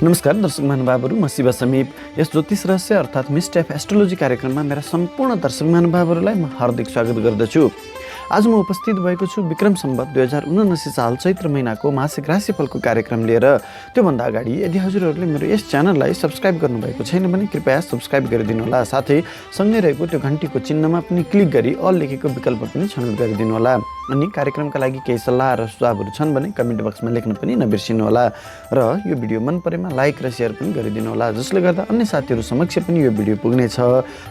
नमस्कार दर्शक महानुभावहरू, म शिव समीप। यस ज्योतिष रहस्य अर्थात् मिस्ट्री अफ एस्ट्रोलोजी कार्यक्रममा मेरा सम्पूर्ण दर्शक महानुभावहरूलाई म हार्दिक स्वागत गर्दछु। आज म उपस्थित भएको छु विक्रम सम्वत 2079 साल चैत्र महिनाको मासिक राशिफलको कार्यक्रम लिएर। त्योभन्दा अगाडि यदि हजुरहरूले मेरो यस च्यानललाई सब्स्क्राइब गर्नुभएको छैन भने कृपया सब्स्क्राइब गरिदिनु होला। साथै सँगै रहेको त्यो घन्टीको चिन्हमा पनि क्लिक गरी अल लेखेको विकल्प पनि छनौट गरिदिनु होला। अनि कार्यक्रमका लागि केही सल्लाह र सुझावहरू छन् भने कमेन्ट बक्समा लेख्न पनि नबिर्सिनु होला। र यो भिडियो मन परेमा लाइक र सेयर पनि गरिदिनु होला, जसले गर्दा अन्य साथीहरू समक्ष पनि यो भिडियो पुग्नेछ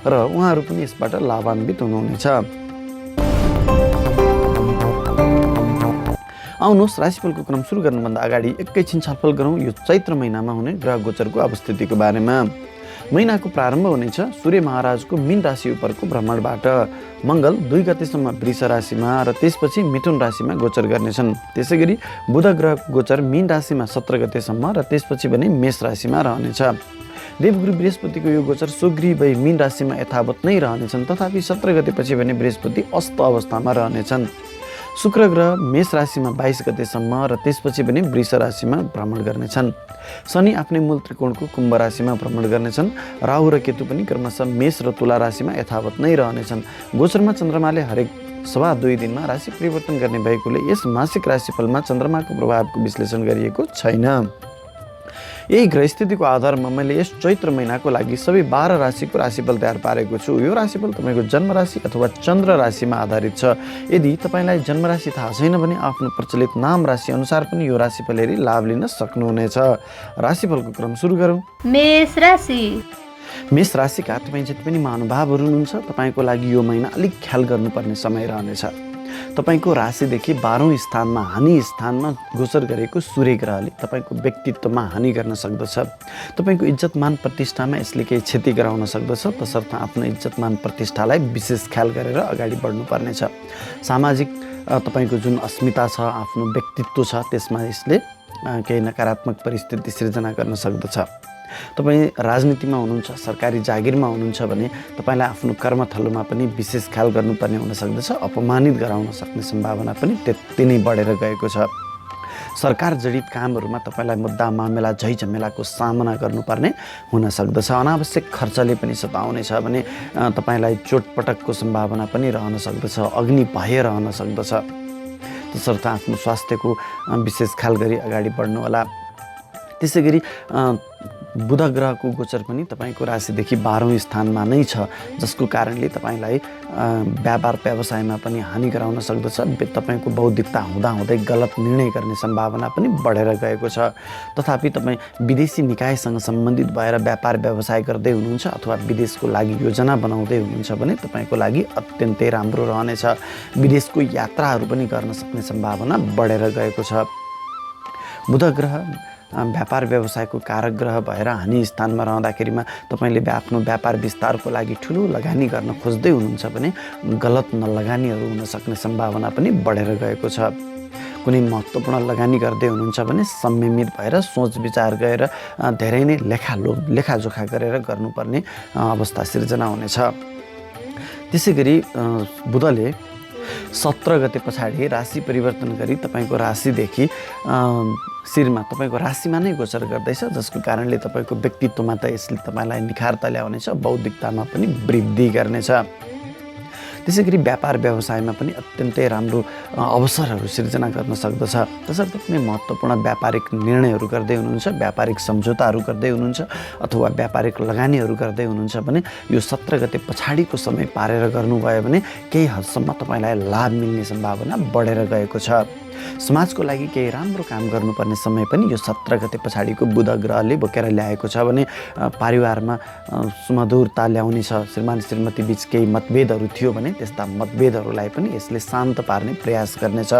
र उहाँहरू पनि यसबाट लाभान्वित हुनुहुनेछ। आउनुहोस् राशिफलको क्रम सुरु गर्नुभन्दा अगाडि एकैछिन छलफल गरौँ यो चैत्र महिनामा हुने ग्रह गोचरको अवस्थितिको बारेमा। महिनाको प्रारम्भ हुनेछ सूर्य महाराजको मीन राशि उपरको भ्रमणबाट। मङ्गल 2 गतेसम्म वृष राशिमा र त्यसपछि मिथुन राशिमा गोचर गर्नेछन्। त्यसै गरी बुध ग्रहको गोचर मीन राशिमा 17 गतेसम्म र त्यसपछि भने मेष राशिमा रहनेछ। देवगुरु बृहस्पतिको यो गोचर स्वगृही भई मीन राशिमा यथावत नै रहनेछन्, तथापि 17 गतेपछि भने बृहस्पति अस्त अवस्थामा रहनेछन्। शुक्र ग्रह मेष राशिमा 22 गतेसम्म र त्यसपछि पनि वृष राशिमा भ्रमण गर्नेछन्। शनि आफ्नै मूल त्रिकोणको कुम्भ राशिमा भ्रमण गर्नेछन्। राहु र केतु पनि क्रमशः मेष र तुला राशिमा यथावत नै रहनेछन्। गोचरमा चन्द्रमाले हरेक सवा 2 दिनमा राशि परिवर्तन गर्ने भएकोले यस मासिक राशिफलमा चन्द्रमाको प्रभावको विश्लेषण गरिएको छैन। यही ग्रहस्थितिको आधारमा मैले यस चैत्र महिनाको लागि सबै 12 राशिको राशिफल तयार पारेको छु। यो राशिफल तपाईँको जन्म राशि अथवा चन्द्र राशिमा आधारित छ। यदि तपाईँलाई जन्म राशि थाहा छैन भने आफ्नो प्रचलित नाम राशि अनुसार पनि यो राशिफल हेरी लाभ लिन सक्नुहुनेछ। राशिफलको क्रम सुरु गरौँ। मेष राशि। मेष राशिका तपाईँ जति पनि महानुभावहरू हुनुहुन्छ, तपाईँको लागि यो महिना अलिक ख्याल गर्नुपर्ने समय रहनेछ। तपाईँको राशिदेखि 12औं स्थानमा हानि स्थानमा गोचर गरेको सूर्य ग्रहले तपाईँको व्यक्तित्वमा हानि गर्न सक्दछ। तपाईँको इज्जत मान प्रतिष्ठामा यसले केही क्षति गराउन सक्दछ। तसर्थ आफ्नो इज्जत मान प्रतिष्ठालाई विशेष ख्याल गरेर अगाडि बढ्नुपर्नेछ। सामाजिक तपाईँको जुन अस्मिता छ, आफ्नो व्यक्तित्व छ, त्यसमा यसले केही नकारात्मक परिस्थिति सिर्जना गर्न सक्दछ। तपाईँ राजनीतिमा हुनुहुन्छ, सरकारी जागिरमा हुनुहुन्छ भने तपाईँलाई आफ्नो कर्मथलोमा पनि विशेष ख्याल गर्नुपर्ने हुन सक्दछ। अपमानित गराउन सक्ने सम्भावना पनि त्यति नै बढेर गएको छ। सरकार जडित कामहरूमा तपाईँलाई मुद्दा मामला झैझमेलाको सामना गर्नुपर्ने हुन सक्दछ। अनावश्यक खर्चले पनि सताउनेछ भने तपाईँलाई चोटपटकको सम्भावना पनि रहन सक्दछ। अग्नि भय रहन सक्दछ। तसर्थ आफ्नो स्वास्थ्यको विशेष ख्याल गरी अगाडि बढ्नु होला। त्यसै गरी बुध ग्रहको गोचर पनि तपाईँको राशिदेखि 12औं स्थानमा नै छ, जसको कारणले तपाईँलाई व्यापार व्यवसायमा पनि हानि गराउन सक्दछ। तपाईँको बौद्धिकता हुँदाहुँदै गलत निर्णय गर्ने सम्भावना पनि बढेर गएको छ। तथापि तपाईँ विदेशी निकायसँग सम्बन्धित भएर व्यापार व्यवसाय गर्दै हुनुहुन्छ अथवा विदेशको लागि योजना बनाउँदै हुनुहुन्छ भने तपाईँको लागि अत्यन्तै राम्रो रहनेछ। विदेशको यात्राहरू पनि गर्न सक्ने सम्भावना बढेर गएको छ। बुध ग्रह व्यापार व्यवसायको कारक ग्रह भएर हानि स्थानमा रहँदाखेरिमा तपाईँले आफ्नो व्यापार विस्तारको लागि ठुलो लगानी गर्न खोज्दै हुनुहुन्छ भने गलत नलगानीहरू हुन सक्ने सम्भावना पनि बढेर गएको छ। कुनै महत्त्वपूर्ण लगानी गर्दै हुनुहुन्छ भने संयमित भएर सोच विचार गरेर धेरै नै लेखाजोखा गरेर गर्नुपर्ने अवस्था सिर्जना हुनेछ। त्यसै गरी बुधले 17 गते पछाडि राशि परिवर्तन गरी तपाईँको राशिदेखि शिरमा तपाईँको राशिमा नै गोचर गर्दैछ, जसको कारणले तपाईँको व्यक्तित्वमा त यसले तपाईँलाई निखारता ल्याउनेछ, बौद्धिकतामा पनि वृद्धि गर्नेछ। त्यसै गरी व्यापार व्यवसायमा पनि अत्यन्तै राम्रो अवसरहरू सिर्जना गर्न सक्दछ। तसर्थ कुनै महत्त्वपूर्ण व्यापारिक निर्णयहरू गर्दै हुनुहुन्छ, व्यापारिक सम्झौताहरू गर्दै हुनुहुन्छ अथवा व्यापारिक लगानीहरू गर्दै हुनुहुन्छ भने यो 17 गते पछाडिको समय पारेर गर्नुभयो भने केही हदसम्म तपाईँलाई लाभ मिल्ने सम्भावना बढेर गएको छ। समाजको लागि केही राम्रो काम गर्नुपर्ने समय पनि यो 17 गते पछाडिको बुध ग्रहले बोकेर ल्याएको छ भने परिवारमा सुमधुरता ल्याउने छ। श्रीमान श्रीमती बीच केही मतभेदहरू थियो भने त्यस्ता मतभेदहरूलाई पनि यसले शान्त पार्ने प्रयास गर्नेछ।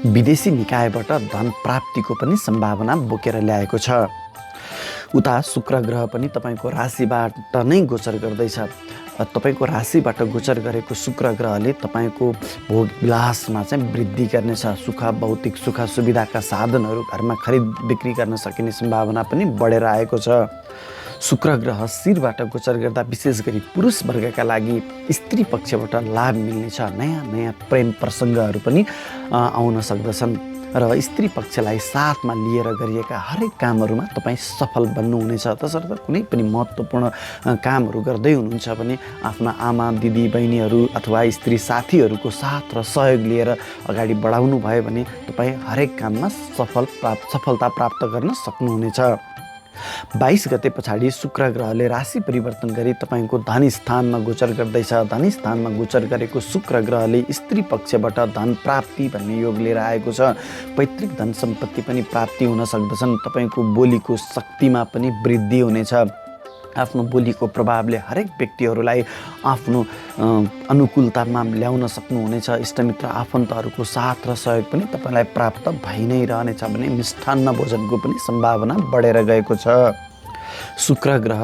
विदेशी निकायबाट धन प्राप्तिको पनि सम्भावना बोकेर ल्याएको छ। उता शुक्र ग्रह पनि तपाईँको राशिबाट नै गोचर गर्दैछ। तपाईँको राशिबाट गोचर गरेको शुक्र ग्रहले तपाईँको भोग विलासमा चाहिँ वृद्धि गर्नेछ। भौतिक सुख सुविधाका साधनहरू घरमा खरिद बिक्री गर्न सकिने सम्भावना पनि बढेर आएको छ। शुक्र ग्रह शिरबाट गोचर गर्दा विशेष गरी पुरुष वर्गका लागि स्त्री पक्षबाट लाभ मिल्नेछ। नयाँ नयाँ प्रेम प्रसङ्गहरू पनि आउन सक्दछन्। र स्त्री पक्षलाई साथमा लिएर गरिएका हरेक कामहरूमा तपाईँ सफल बन्नुहुनेछ। तसर्थ कुनै पनि महत्त्वपूर्ण कामहरू गर्दै हुनुहुन्छ भने आफ्ना आमा दिदी बहिनीहरू अथवा स्त्री साथीहरूको साथ र सहयोग लिएर अगाडि बढाउनु भयो भने तपाईँ हरेक काममा सफलता प्राप्त गर्न सक्नुहुनेछ। 22 गते पछाडि शुक्र ग्रहले राशि परिवर्तन गरी तपाईँको धन स्थानमा गोचर गर्दैछ। धन स्थानमा गोचर गरेको शुक्र ग्रहले स्त्री पक्षबाट धन प्राप्ति भन्ने योग लिएर आएको छ। पैतृक धन सम्पत्ति पनि प्राप्ति हुन सक्दछन्। तपाईँको बोलीको शक्तिमा पनि वृद्धि हुनेछ। आफ्नो बोलीको प्रभावले हरेक व्यक्तिहरूलाई आफ्नो अनुकूलतामा ल्याउन सक्नुहुनेछ। इष्टमित्र आफन्तहरूको साथ र सहयोग पनि तपाईँलाई प्राप्त भइ नै रहनेछ भने मिष्ठान्न भोजनको पनि सम्भावना बढेर गएको छ। शुक्र ग्रह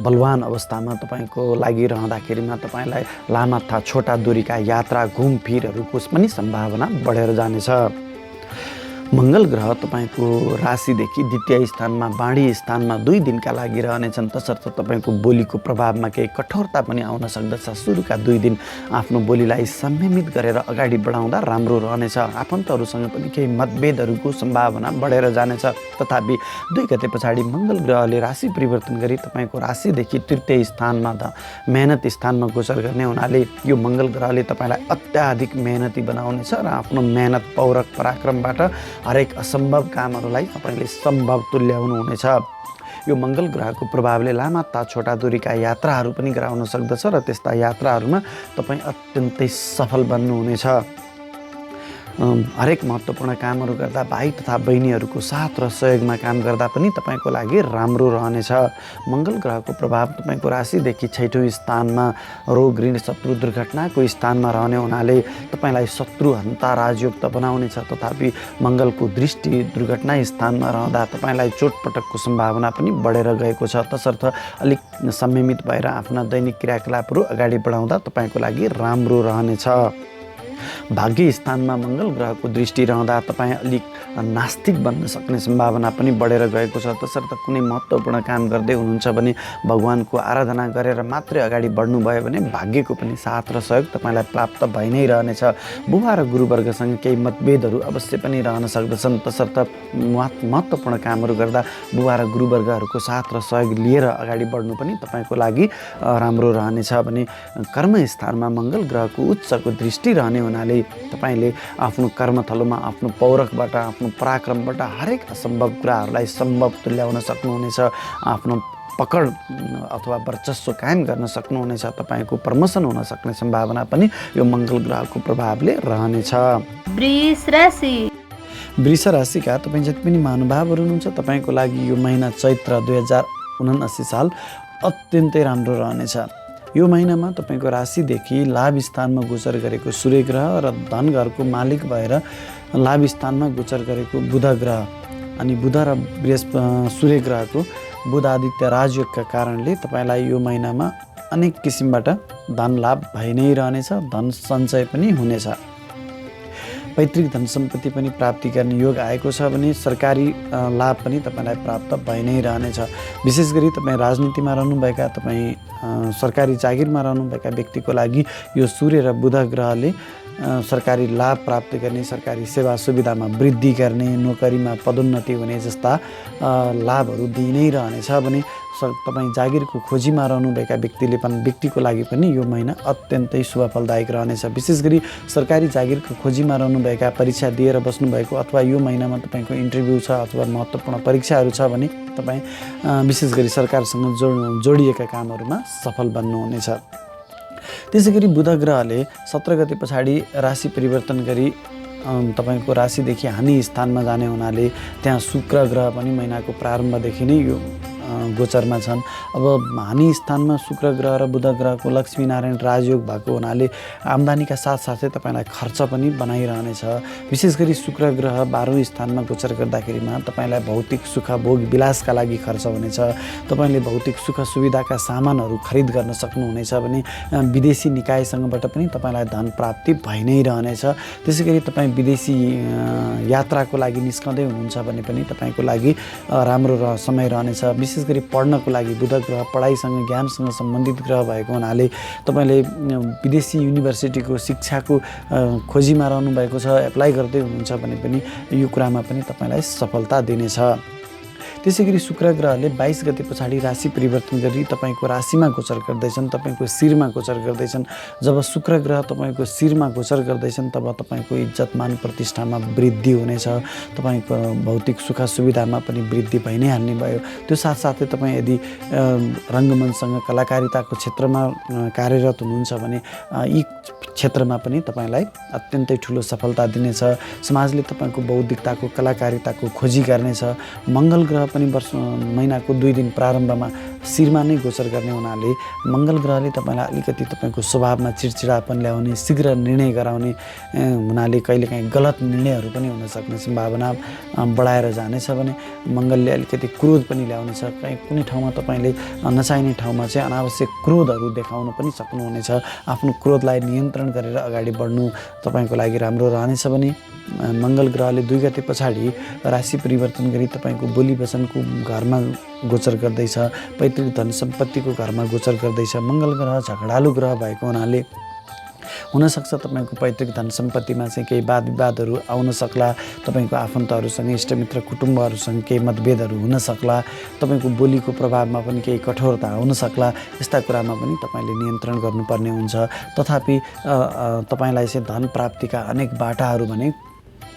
बलवान अवस्थामा तपाईँको लागिरहँदाखेरिमा तपाईँलाई लामा तथा छोटा दूरीका यात्रा घुमफिरहरूको पनि सम्भावना बढेर जानेछ। मङ्गल ग्रह तपाईँको राशिदेखि द्वितीय स्थानमा बाँडी स्थानमा 2 दिनका लागि रहनेछन्। तसर्थ तपाईँको बोलीको प्रभावमा केही कठोरता पनि आउन सक्दछ। सुरुका 2 दिन आफ्नो बोलीलाई संयमित गरेर अगाडि बढाउँदा राम्रो रहनेछ। आफन्तहरूसँग पनि केही मतभेदहरूको सम्भावना बढेर जानेछ। तथापि 2 गते पछाडि मङ्गल ग्रहले राशि परिवर्तन गरी तपाईँको राशिदेखि तृतीय स्थानमा मेहनत स्थानमा गोचर गर्ने हुनाले यो मङ्गल ग्रहले तपाईँलाई अत्याधिक मेहनती बनाउनेछ र आफ्नो मेहनत पौरख पराक्रमबाट हरेक असम्भव कामहरूलाई तपाईँले सम्भव तुल्याउनुहुनेछ। यो मङ्गल ग्रहको प्रभावले लामा तथा छोटा दूरीका यात्राहरू पनि गराउन सक्दछ र त्यस्ता यात्राहरूमा तपाईँ अत्यन्तै सफल बन्नुहुनेछ। हरेक महत्त्वपूर्ण कामहरू गर्दा भाइ तथा बहिनीहरूको साथ र सहयोगमा काम गर्दा पनि तपाईँको लागि राम्रो रहनेछ। मङ्गल ग्रहको प्रभाव तपाईँको राशिदेखि 6औँ स्थानमा रोग ऋण शत्रु दुर्घटनाको स्थानमा रहने हुनाले तपाईँलाई शत्रु हन्ता राजयोग त बनाउनेछ। तथापि मङ्गलको दृष्टि दुर्घटना स्थानमा रहँदा तपाईँलाई चोटपटकको सम्भावना पनि बढेर गएको छ। तसर्थ अलिक संयमित भएर आफ्ना दैनिक क्रियाकलापहरू अगाडि बढाउँदा तपाईँको लागि राम्रो रहनेछ। भाग्य स्थानमा मङ्गल ग्रहको दृष्टि रहँदा तपाईँ अलिक नास्तिक बन्न सक्ने सम्भावना पनि बढेर गएको छ। तसर्थ कुनै महत्त्वपूर्ण काम गर्दै हुनुहुन्छ भने भगवानको आराधना गरेर मात्रै अगाडि बढ्नुभयो भने भाग्यको पनि साथ र सहयोग तपाईँलाई प्राप्त भइ नै रहनेछ। बुबा र गुरुवर्गसँग केही मतभेदहरू अवश्य पनि रहन सक्दछन्। तसर्थ महत्त्वपूर्ण कामहरू गर्दा बुबा र गुरुवर्गहरूको साथ र सहयोग लिएर अगाडि बढ्नु पनि तपाईँको लागि राम्रो रहनेछ भने कर्मस्थानमा मङ्गल ग्रहको उच्चको दृष्टि रहने हुनाले तपाईँले आफ्नो कर्मथलोमा आफ्नो पौरखबाट आफ्नो पराक्रमबाट हरेक असम्भव कुराहरूलाई सम्भव तुल्याउन सक्नुहुनेछ। आफ्नो पकड अथवा वर्चस्व कायम गर्न सक्नुहुनेछ। तपाईँको प्रमोसन हुन सक्ने सम्भावना पनि यो मङ्गल ग्रहको प्रभावले रहनेछ। वृष राशिका तपाईँ जति पनि महानुभावहरू हुनुहुन्छ तपाईँको लागि यो महिना चैत्र 2079 साल अत्यन्तै राम्रो रहनेछ। यो महिनामा तपाईँको राशिदेखि लाभ स्थानमा गोचर गरेको सूर्य ग्रह र धन घरको मालिक भएर लाभ स्थानमा गोचर गरेको बुध ग्रह अनि बुध र सूर्य ग्रहको बुध आदित्य राजयोगका कारणले तपाईँलाई यो महिनामा अनेक किसिमबाट धन लाभ भइ नै रहनेछ। धन सञ्चय पनि हुनेछ। पैतृक धन सम्पत्ति पनि प्राप्ति गर्ने योग आएको छ भने सरकारी लाभ पनि तपाईँलाई प्राप्त भइ नै रहनेछ। विशेष गरी तपाईँ राजनीतिमा रहनुभएका तपाईँ सरकारी जागिरमा रहनुभएका व्यक्तिको लागि यो सूर्य र बुध ग्रहले सरकारी लाभ प्राप्त गर्ने, सरकारी सेवा सुविधामा वृद्धि गर्ने, नोकरीमा पदोन्नति हुने जस्ता लाभहरू दिइ नै रहनेछ भने तपाईँ जागिरको खोजीमा रहनुभएका व्यक्तिको लागि पनि यो महिना अत्यन्तै शुभ फलदायक रहनेछ। विशेष गरी सरकारी जागिरको खोजीमा रहनुभएका, परीक्षा दिएर बस्नुभएको अथवा यो महिनामा तपाईँको इन्टरभ्यू छ अथवा महत्त्वपूर्ण परीक्षाहरू छ भने तपाईँ विशेष गरी सरकारसँग जोडिएका कामहरूमा सफल बन्नुहुनेछ। त्यसै गरी बुध ग्रहले 17 गते पछाडि राशि परिवर्तन गरी तपाईँको राशिदेखि हानि स्थानमा जाने हुनाले त्यहाँ शुक्र ग्रह पनि महिनाको प्रारम्भदेखि नै यो गोचरमा छन्। अब हानि स्थानमा शुक्र ग्रह र बुध ग्रहको लक्ष्मीनारायण राजयोग भएको हुनाले आम्दानीका साथसाथै तपाईँलाई खर्च पनि बनाइरहनेछ। विशेष गरी शुक्र ग्रह 12औँ स्थानमा गोचर गर्दाखेरिमा तपाईँलाई भौतिक सुख भोग विलासका लागि खर्च हुनेछ। तपाईँले भौतिक सुख सुविधाका सामानहरू खरिद गर्न सक्नुहुनेछ भने विदेशी निकायसँगबाट पनि तपाईँलाई धन प्राप्ति भइ नै रहनेछ। त्यसै गरी तपाईँ विदेशी यात्राको लागि निस्कँदै हुनुहुन्छ भने पनि तपाईँको लागि राम्रो समय रहनेछ। विशेष विशेष गरी पढ्नको लागि बुध ग्रह पढाइसँग ज्ञानसँग सम्बन्धित ग्रह भएको हुनाले तपाईँले विदेशी युनिभर्सिटीको शिक्षाको खोजीमा रहनुभएको छ, एप्लाई गर्दै हुनुहुन्छ भने पनि यो कुरामा पनि तपाईँलाई सफलता दिनेछ। त्यसै गरी शुक्र ग्रहले 22 गते पछाडि राशि परिवर्तन गरी तपाईँको राशिमा गोचर गर्दैछन्, तपाईँको शिरमा गोचर गर्दैछन्। जब शुक्र ग्रह तपाईँको शिरमा गोचर गर्दैछन् तब तपाईँको इज्जत मान प्रतिष्ठामा वृद्धि हुनेछ, तपाईँको भौतिक सुख सुविधामा पनि वृद्धि भइ नै हाल्ने भयो। त्यो साथसाथै तपाईँ यदि रङ्गमञ्चसँग कलाकारिताको क्षेत्रमा कार्यरत हुनुहुन्छ भने यी क्षेत्रमा पनि तपाईँलाई अत्यन्तै ठुलो सफलता दिनेछ। समाजले तपाईँको बौद्धिकताको कलाकारिताको खोजी गर्नेछ। मङ्गल ग्रह पनि महिनाको 2 दिन प्रारम्भमा शिरमा नै गोचर गर्ने हुनाले मङ्गल ग्रहले तपाईँलाई अलिकति तपाईँको स्वभावमा चिडचिडापन ल्याउने, शीघ्र निर्णय गराउने हुनाले कहिलेकाहीँ गलत निर्णयहरू पनि हुन सक्ने सम्भावना बढाएर जानेछ भने मङ्गलले अलिकति क्रोध पनि ल्याउनेछ। कुनै ठाउँमा तपाईँले नचाहिने ठाउँमा चाहिँ अनावश्यक क्रोधहरू देखाउन पनि सक्नुहुनेछ। आफ्नो क्रोधलाई नियन्त्रण गरेर अगाडि बढ्नु तपाईँको लागि राम्रो रहनेछ भने मङ्गल ग्रहले 2 गते पछाडि राशि परिवर्तन गरी तपाईँको बोली वचनको घरमा गोचर गर्दैछ, पैतृक धन सम्पत्तिको घरमा गोचर गर्दैछ। मङ्गल ग्रह झगडालु ग्रह भएको हुनाले हुनसक्छ तपाईँको पैतृक धन सम्पत्तिमा चाहिँ केही वाद विवादहरू आउन सक्ला, तपाईँको आफन्तहरूसँग इष्टमित्र कुटुम्बहरूसँग केही मतभेदहरू हुन सक्ला, तपाईँको बोलीको प्रभावमा पनि केही कठोरता आउन सक्ला। यस्ता कुरामा पनि तपाईँले नियन्त्रण गर्नुपर्ने हुन्छ। तथापि तपाईँलाई चाहिँ धन प्राप्तिका अनेक बाटाहरू भने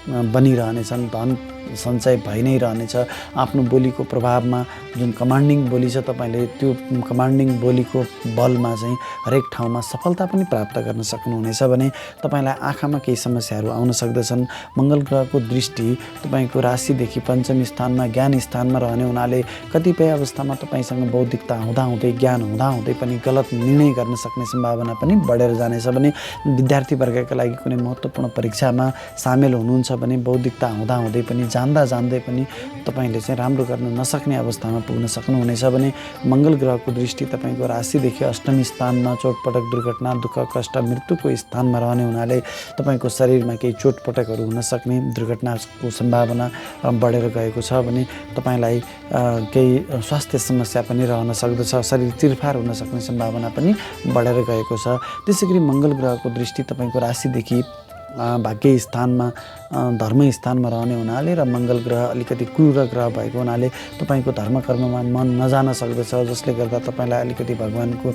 बनिरहनेछन्, धन सञ्चय भइ नै रहनेछ। आफ्नो बोलीको प्रभावमा जुन कमान्डिङ बोली छ तपाईँले त्यो कमान्डिङ बोलीको बलमा चाहिँ हरेक ठाउँमा सफलता पनि प्राप्त गर्न सक्नुहुनेछ भने तपाईँलाई आँखामा केही समस्याहरू आउन सक्दछन्। मङ्गल ग्रहको दृष्टि तपाईँको राशिदेखि पञ्चम स्थानमा ज्ञान स्थानमा रहने हुनाले कतिपय अवस्थामा तपाईँसँग बौद्धिकता हुँदाहुँदै ज्ञान हुँदाहुँदै पनि गलत निर्णय गर्न सक्ने सम्भावना पनि बढेर जानेछ भने विद्यार्थी वर्गका लागि कुनै महत्त्वपूर्ण परीक्षामा सामेल हुनुहुन्छ भने बौद्धिकता हुँदाहुँदै पनि जान्दै पनि तपाईँले चाहिँ राम्रो गर्न नसक्ने अवस्थामा पुग्न सक्नुहुनेछ भने मङ्गल ग्रहको दृष्टि तपाईँको राशिदेखि अष्टम स्थानमा चोटपटक दुर्घटना दुःख कष्ट मृत्युको स्थानमा रहने हुनाले तपाईँको शरीरमा केही चोटपटकहरू हुन सक्ने दुर्घटनाको सम्भावना बढेर गएको छ भने तपाईँलाई केही स्वास्थ्य समस्या पनि रहन सक्दछ, शरीर चिरफार हुन सक्ने सम्भावना पनि बढेर गएको छ। त्यसै गरी मङ्गल ग्रहको दृष्टि तपाईँको राशिदेखि भाग्य स्थानमा धर्म स्थानमा रहने हुनाले र मङ्गल ग्रह अलिकति क्रूर ग्रह भएको हुनाले तपाईँको धर्म कर्ममा मन नजान सक्दछ, जसले गर्दा तपाईँलाई अलिकति भगवानको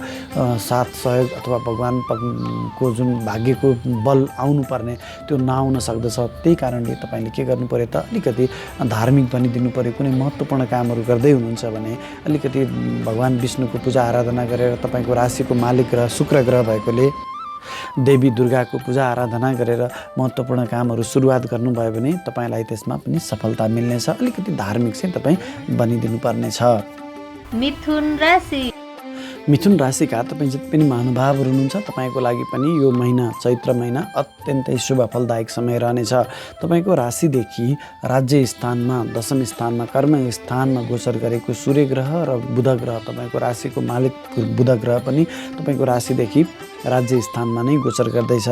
साथ सहयोग अथवा भगवानको जुन भाग्यको बल आउनुपर्ने त्यो नआउन सक्दछ। त्यही कारणले तपाईँले के गर्नु पर्यो त अलिकति धार्मिक बनिदिनु पर्यो। कुनै महत्त्वपूर्ण कामहरू गर्दै हुनुहुन्छ भने अलिकति भगवान विष्णुको पूजा आराधना गरेर तपाईँको राशिको मालिक ग्रह शुक्र ग्रह भएकोले देवी दुर्गाको पूजा आराधना गरेर महत्त्वपूर्ण कामहरू सुरुवात गर्नुभयो भने तपाईँलाई त्यसमा पनि सफलता मिल्नेछ। अलिकति धार्मिक चाहिँ तपाईँ बनिदिनु पर्नेछ। मिथुन राशिका तपाईँ जति पनि महानुभावहरू हुनुहुन्छ तपाईँको लागि पनि यो महिना चैत्र महिना अत्यन्तै शुभ फलदायक समय रहनेछ। तपाईँको राशिदेखि राज्य स्थानमा दशम स्थानमा कर्म स्थानमा गोचर गरेको सूर्य ग्रह र बुध ग्रह तपाईँको राशिको मालिक बुध ग्रह पनि तपाईँको राशिदेखि राज्य स्थानमा नै गोचर गर्दैछ।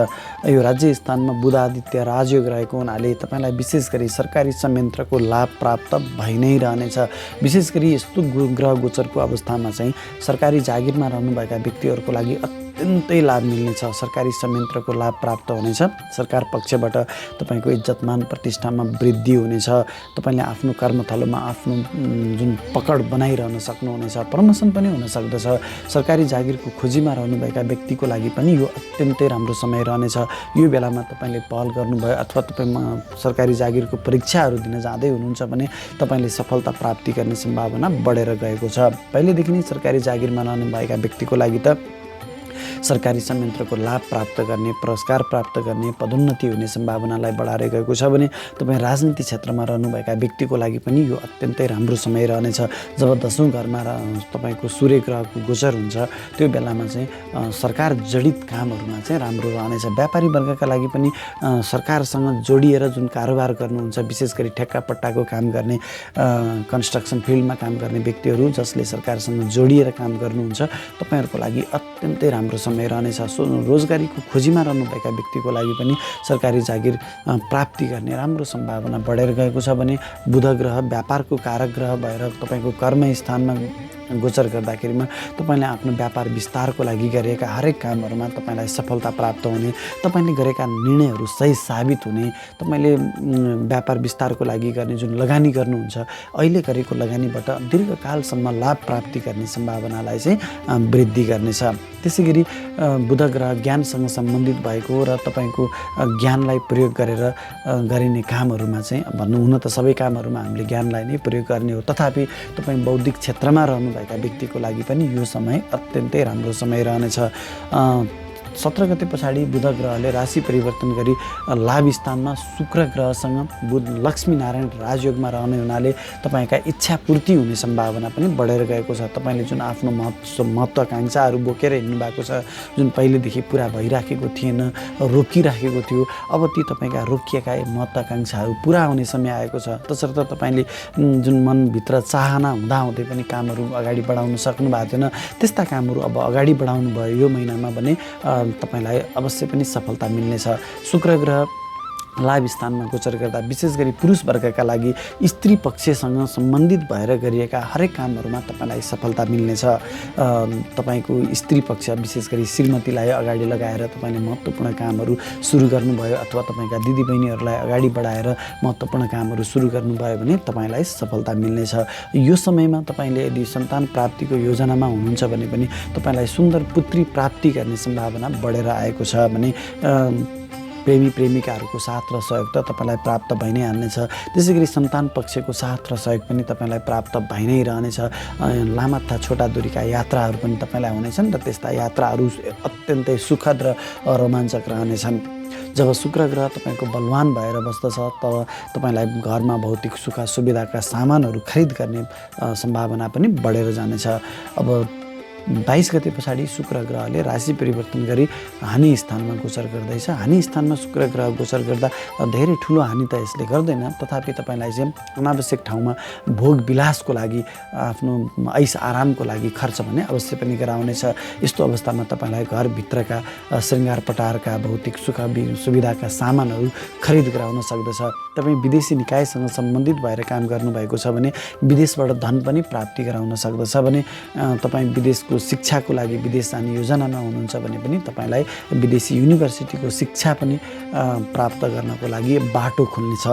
यो राज्य स्थानमा बुध आदित्य राजयोग रहेको हुनाले तपाईँलाई विशेष गरी सरकारी संयन्त्रको लाभ प्राप्त भइ नै रहनेछ। विशेष गरी यस्तो ग्रह गोचरको अवस्थामा चाहिँ सरकारी जागिरमा रहनुभएका व्यक्तिहरूको लागि अत्यन्तै लाभ मिल्नेछ। सरकारी संयन्त्रको लाभ प्राप्त हुनेछ। सरकार पक्षबाट तपाईँको इज्जतमान प्रतिष्ठामा वृद्धि हुनेछ। तपाईँले आफ्नो कर्मथलोमा आफ्नो जुन पकड बनाइरहन सक्नुहुनेछ। प्रमोसन पनि हुन सक्दछ। सरकारी जागिरको खोजीमा रहनुभएका व्यक्तिको लागि पनि यो अत्यन्तै राम्रो समय रहनेछ। यो बेलामा तपाईँले पहल गर्नुभयो अथवा तपाईँ सरकारी जागिरको परीक्षाहरू दिन जाँदै हुनुहुन्छ भने तपाईँले सफलता प्राप्ति गर्ने सम्भावना बढेर गएको छ। पहिलेदेखि नै सरकारी जागिरमा रहनुभएका व्यक्तिको लागि त सरकारी संयन्त्रको लाभ प्राप्त गर्ने, पुरस्कार प्राप्त गर्ने, पदोन्नति हुने सम्भावनालाई बढाएर गएको छ भने तपाईँ राजनीति क्षेत्रमा रहनुभएका व्यक्तिको लागि पनि यो अत्यन्तै राम्रो समय रहनेछ। जब 10औँ घरमा तपाईँको सूर्य ग्रहको गोचर हुन्छ त्यो बेलामा चाहिँ सरकार जडित कामहरूमा चाहिँ राम्रो रहनेछ। व्यापारी वर्गका लागि पनि सरकारसँग जोडिएर जुन कारोबार गर्नुहुन्छ, विशेष गरी ठेक्कापट्टाको काम गर्ने, कन्स्ट्रक्सन फिल्डमा काम गर्ने व्यक्तिहरू जसले सरकारसँग जोडिएर काम गर्नुहुन्छ, तपाईँहरूको लागि अत्यन्तै राम्रो समय रहनेछ। रोजगारीको खोजीमा रहनुभएका व्यक्तिको लागि पनि सरकारी जागिर प्राप्ति गर्ने राम्रो सम्भावना बढेर गएको छ भने बुध ग्रह व्यापारको कारक ग्रह भएर तपाईँको कर्म स्थानमा गोचर गर्दाखेरिमा तपाईँले आफ्नो व्यापार विस्तारको लागि गरेका हरेक कामहरूमा तपाईँलाई सफलता प्राप्त हुने, तपाईँले गरेका निर्णयहरू सही साबित हुने, तपाईँले व्यापार विस्तारको लागि गर्ने जुन लगानी गर्नुहुन्छ अहिले गरेको लगानीबाट दीर्घकालसम्म लाभ प्राप्ति गर्ने सम्भावनालाई चाहिँ वृद्धि गर्नेछ। त्यसै गरी बुध ग्रह ज्ञानसँग सम्बन्धित भएको र तपाईँको ज्ञानलाई प्रयोग गरेर गरिने कामहरूमा चाहिँ भन्नु हुन त सबै कामहरूमा हामीले ज्ञानलाई नै प्रयोग गर्ने हो, तथापि तपाईँ बौद्धिक क्षेत्रमा रहनुभएका व्यक्तिको लागि पनि यो समय अत्यन्तै राम्रो समय रहनेछ। 17 गते पछाडि बुध ग्रहले राशि परिवर्तन गरी लाभ स्थानमा शुक्र ग्रहसँग बुध लक्ष्मीनारायण राजयोगमा रहने हुनाले तपाईँका इच्छा पूर्ति हुने सम्भावना पनि बढेर गएको छ। तपाईँले जुन आफ्नो महत्त्वाकांक्षाहरू बोकेर हिँड्नु भएको छ, जुन पहिलेदेखि पुरा भइराखेको थिएन, रोकिराखेको थियो, अब ती तपाईँका रोकिएका महत्त्वाकांक्षाहरू पुरा हुने समय आएको छ। तसर्थ तपाईँले जुन मनभित्र चाहना हुँदाहुँदै पनि कामहरू अगाडि बढाउन सक्नु भएको थिएन, त्यस्ता कामहरू अब अगाडि बढाउनु भयो यो महिनामा भने तपाईलाई अवश्य पनि सफलता मिल्नेछ। शुक्र ग्रह लाभ स्थानमा गोचर गर्दा विशेष गरी पुरुष वर्गका लागि स्त्री पक्षसँग सम्बन्धित भएर गरिएका हरेक कामहरूमा तपाईँलाई सफलता मिल्नेछ। तपाईँको स्त्री पक्ष विशेष गरी श्रीमतीलाई अगाडि लगाएर तपाईँले महत्त्वपूर्ण कामहरू सुरु गर्नुभयो अथवा तपाईँका दिदीबहिनीहरूलाई अगाडि बढाएर महत्त्वपूर्ण कामहरू सुरु गर्नुभयो भने तपाईँलाई सफलता मिल्नेछ। यो समयमा तपाईँले यदि सन्तान प्राप्तिको योजनामा हुनुहुन्छ भने पनि तपाईँलाई सुन्दर पुत्री प्राप्ति गर्ने सम्भावना बढेर आएको छ भने प्रेमी प्रेमिकाहरूको साथ र सहयोग त तपाईँलाई प्राप्त भइ नै हाल्नेछ। त्यसै गरी सन्तान पक्षको साथ र सहयोग पनि तपाईँलाई प्राप्त भइ नै रहनेछ। लामा तथा छोटा दूरीका यात्राहरू पनि तपाईँलाई हुनेछन् र त्यस्ता यात्राहरू अत्यन्तै सुखद र रोमाञ्चक रहनेछन्। जब शुक्र ग्रह तपाईँको बलवान भएर बस्दछ तब तपाईँलाई घरमा भौतिक सुख सुविधाका सामानहरू खरिद गर्ने सम्भावना पनि बढेर जानेछ। अब 22 गते पछाडि शुक्र ग्रहले राशि परिवर्तन गरी हानि स्थानमा गोचर गर्दैछ। हानि स्थानमा शुक्र ग्रह गोचर गर्दा धेरै ठुलो हानि त यसले गर्दैन, तथापि तपाईँलाई चाहिँ अनावश्यक ठाउँमा भोग विलासको लागि आफ्नो ऐस आरामको लागि खर्च भने अवश्य पनि गराउनेछ। यस्तो अवस्थामा तपाईँलाई घरभित्रका श्रृङ्गार पटारका भौतिक सुख सुविधाका सामानहरू खरिद गराउन सक्दछ। तपाईँ विदेशी निकायसँग सम्बन्धित भएर काम गर्नुभएको छ भने विदेशबाट धन पनि प्राप्ति गराउन सक्दछ भने तपाईँ विदेशको शिक्षाको लागि विदेश जाने योजनामा हुनुहुन्छ भने पनि तपाईँलाई विदेशी युनिभर्सिटीको शिक्षा पनि प्राप्त गर्नको लागि बाटो खुल्नेछ।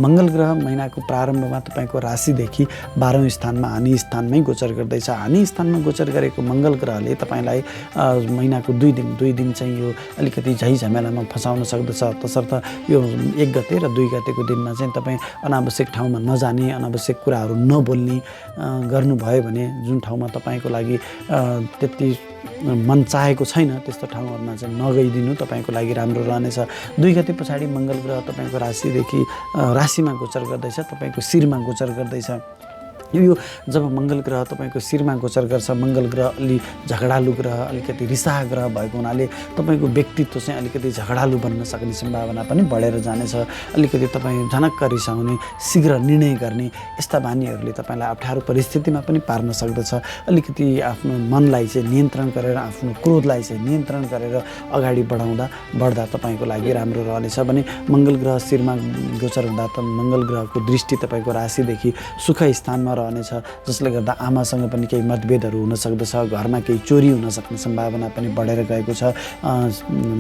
मङ्गल ग्रह महिनाको प्रारम्भमा तपाईँको राशिदेखि 12औँ स्थानमा हानि स्थानमै गोचर गर्दैछ। हानि स्थानमा गोचर गरेको मङ्गल ग्रहले तपाईँलाई महिनाको 2 दिन चाहिँ यो अलिकति झैझमेलामा फसाउन सक्दछ। तसर्थ यो 1 गते र 2 गतेको दिनमा चाहिँ तपाईँ अनावश्यक ठाउँमा नजाने, अनावश्यक कुराहरू नबोल्ने गर्नुभयो भने जुन ठाउँमा तपाईँको लागि त्यति मन चाहेको छैन त्यस्तो ठाउँहरूमा चाहिँ नगइदिनु तपाईँको लागि राम्रो रहनेछ। 2 गते पछाडि मङ्गल ग्रह तपाईँको राशिमा गोचर गर्दैछ, तपाईँको शिरमा गोचर गर्दैछ। यो जब मङ्गल ग्रह तपाईँको शिरमा गोचर गर्छ, मङ्गल ग्रह अलि झगडालु ग्रह, अलिकति रिसाहा ग्रह भएको हुनाले तपाईँको व्यक्तित्व चाहिँ अलिकति झगडालु बन्न सक्ने सम्भावना पनि बढेर जानेछ। अलिकति तपाईँ झनक्क रिसाउने, शीघ्र निर्णय गर्ने यस्ता बानीहरूले तपाईँलाई अप्ठ्यारो परिस्थितिमा पनि पार्न सक्दछ। अलिकति आफ्नो मनलाई चाहिँ नियन्त्रण गरेर, आफ्नो क्रोधलाई चाहिँ नियन्त्रण गरेर अगाडि बढ्दा तपाईँको लागि राम्रो रहनेछ भने मङ्गल ग्रह शिरमा गोचर हुँदा त मङ्गल ग्रहको दृष्टि तपाईँको राशिदेखि सुख स्थानमा रहनेछ, जसले गर्दा आमासँग पनि केही मतभेदहरू हुन सक्दछ, घरमा केही चोरी हुन सक्ने सम्भावना पनि बढेर गएको छ।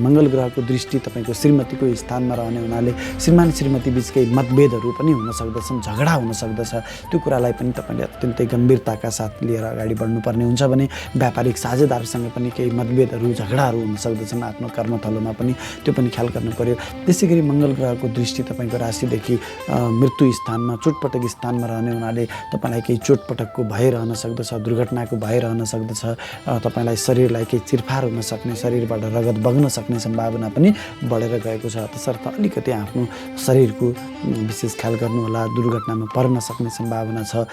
मङ्गल ग्रहको दृष्टि तपाईँको श्रीमतीको स्थानमा रहने हुनाले श्रीमान श्रीमती बीच केही मतभेदहरू पनि हुन सक्दछन्, झगडा हुन सक्दछ। त्यो कुरालाई पनि तपाईँले अत्यन्तै गम्भीरताका साथ लिएर अगाडि बढ्नुपर्ने हुन्छ भने व्यापारिक साझेदारसँग पनि केही मतभेदहरू झगडाहरू हुन सक्दछन्। आफ्नो कर्मथलोमा पनि त्यो पनि ख्याल गर्नु पर्यो। त्यसै गरी मङ्गल ग्रहको दृष्टि तपाईँको राशिदेखि मृत्यु स्थानमा, चोटपटक स्थानमा रहने हुनाले तपाईँलाई केही चोटपटकको भय रहन सक्दछ, दुर्घटनाको भय रहन सक्दछ। तपाईँलाई शरीरलाई केही चिरफार हुन सक्ने, शरीरबाट रगत बग्न सक्ने सम्भावना पनि बढेर गएको छ। तसर्थ अलिकति आफ्नो शरीरको विशेष ख्याल गर्नुहोला, दुर्घटनामा पर्न सक्ने सम्भावना छ।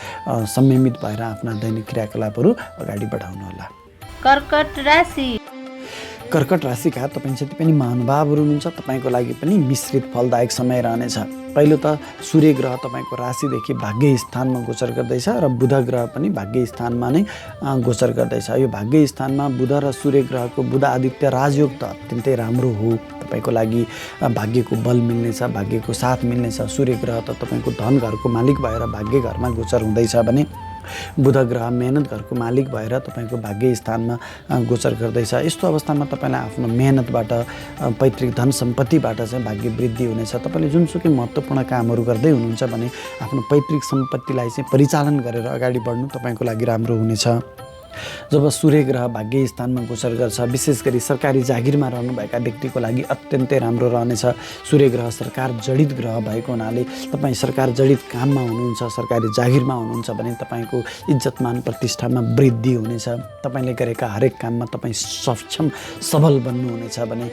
संयमित भएर आफ्ना दैनिक क्रियाकलापहरू अगाडि बढाउनुहोला। कर्कट राशि कर्कट राशिका तपाईँ जति पनि महानुभावहरू हुनुहुन्छ तपाईँको लागि पनि मिश्रित फलदायक समय रहनेछ। पहिलो त सूर्य ग्रह तपाईँको राशिदेखि भाग्य स्थानमा गोचर गर्दैछ र बुध ग्रह पनि भाग्य स्थानमा नै गोचर गर्दैछ। यो भाग्य स्थानमा बुध र सूर्य ग्रहको बुध आदित्य राजयोग त अत्यन्तै राम्रो हो। तपाईँको लागि भाग्यको बल मिल्नेछ, भाग्यको साथ मिल्नेछ। सूर्य ग्रह त तपाईँको धन घरको मालिक भएर भाग्य घरमा गोचर हुँदैछ भने बुध ग्रह मेहनत घरको मालिक भएर तपाईँको भाग्य स्थानमा गोचर गर्दैछ। यस्तो अवस्थामा तपाईँलाई आफ्नो मेहनतबाट पैतृक धन सम्पत्तिबाट चाहिँ भाग्य वृद्धि हुनेछ। तपाईँले जुनसुकै महत्त्वपूर्ण कामहरू गर्दै हुनुहुन्छ भने आफ्नो पैतृक सम्पत्तिलाई चाहिँ परिचालन गरेर अगाडि बढ्नु तपाईँको लागि राम्रो हुनेछ। जब सूर्य ग्रह भाग्य स्थानमा गोचर गर्छ, विशेष गरी सरकारी जागिरमा रहनुभएका व्यक्तिको लागि अत्यन्तै राम्रो रहनेछ। सूर्य ग्रह सरकार जडित ग्रह भएको हुनाले तपाईँ सरकार जडित काममा हुनुहुन्छ, सरकारी जागिरमा हुनुहुन्छ भने तपाईँको इज्जतमान प्रतिष्ठामा वृद्धि हुनेछ। तपाईँले गरेका हरेक काममा तपाईँ सक्षम सबल बन्नुहुनेछ भने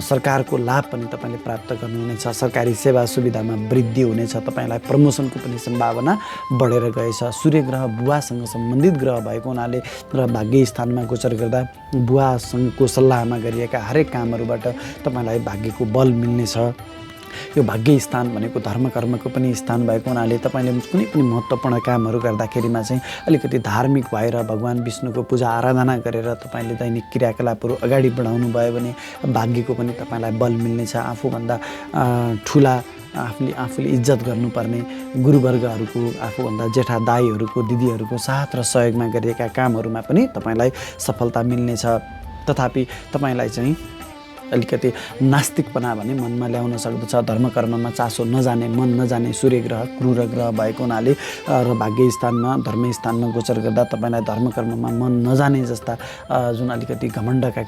सरकारको लाभ पनि तपाईँले प्राप्त गर्नुहुनेछ। सरकारी सेवा सुविधामा वृद्धि हुनेछ। तपाईँलाई प्रमोसनको पनि सम्भावना बढेर गएछ। सूर्य ग्रह बुवासँग सम्बन्धित ग्रह भएको हुनाले र भाग्य स्थानमा गोचर गर्दा बुवासँगको सल्लाहमा गरिएका हरेक कामहरूबाट तपाईँलाई भाग्यको बल मिल्नेछ। यो भाग्य स्थान भनेको धर्म कर्मको पनि स्थान भएको हुनाले तपाईँले कुनै पनि महत्त्वपूर्ण कामहरू गर्दाखेरिमा चाहिँ अलिकति धार्मिक भएर भगवान् विष्णुको पूजा आराधना गरेर तपाईँले दैनिक क्रियाकलापहरू अगाडि बढाउनु भयो भने भाग्यको पनि तपाईँलाई बल मिल्नेछ। आफूभन्दा ठुला आफूले इज्जत गर्नुपर्ने गुरुवर्गहरूको, आफूभन्दा जेठा दाईहरूको, दिदीहरूको साथ र सहयोगमा गरिएका कामहरूमा पनि तपाईँलाई सफलता मिल्नेछ। तथापि तपाईँलाई चाहिँ अलिकति नास्तिकपना भने मनमा ल्याउन सक्दछ। धर्म कर्ममा चासो नजाने, मन नजाने सूर्य ग्रह क्रूर ग्रह भएको हुनाले र भाग्य स्थानमा धर्म स्थानमा गोचर गर्दा तपाईँलाई धर्म कर्ममा मन नजाने जस्ता जुन अलिकति घमण्डका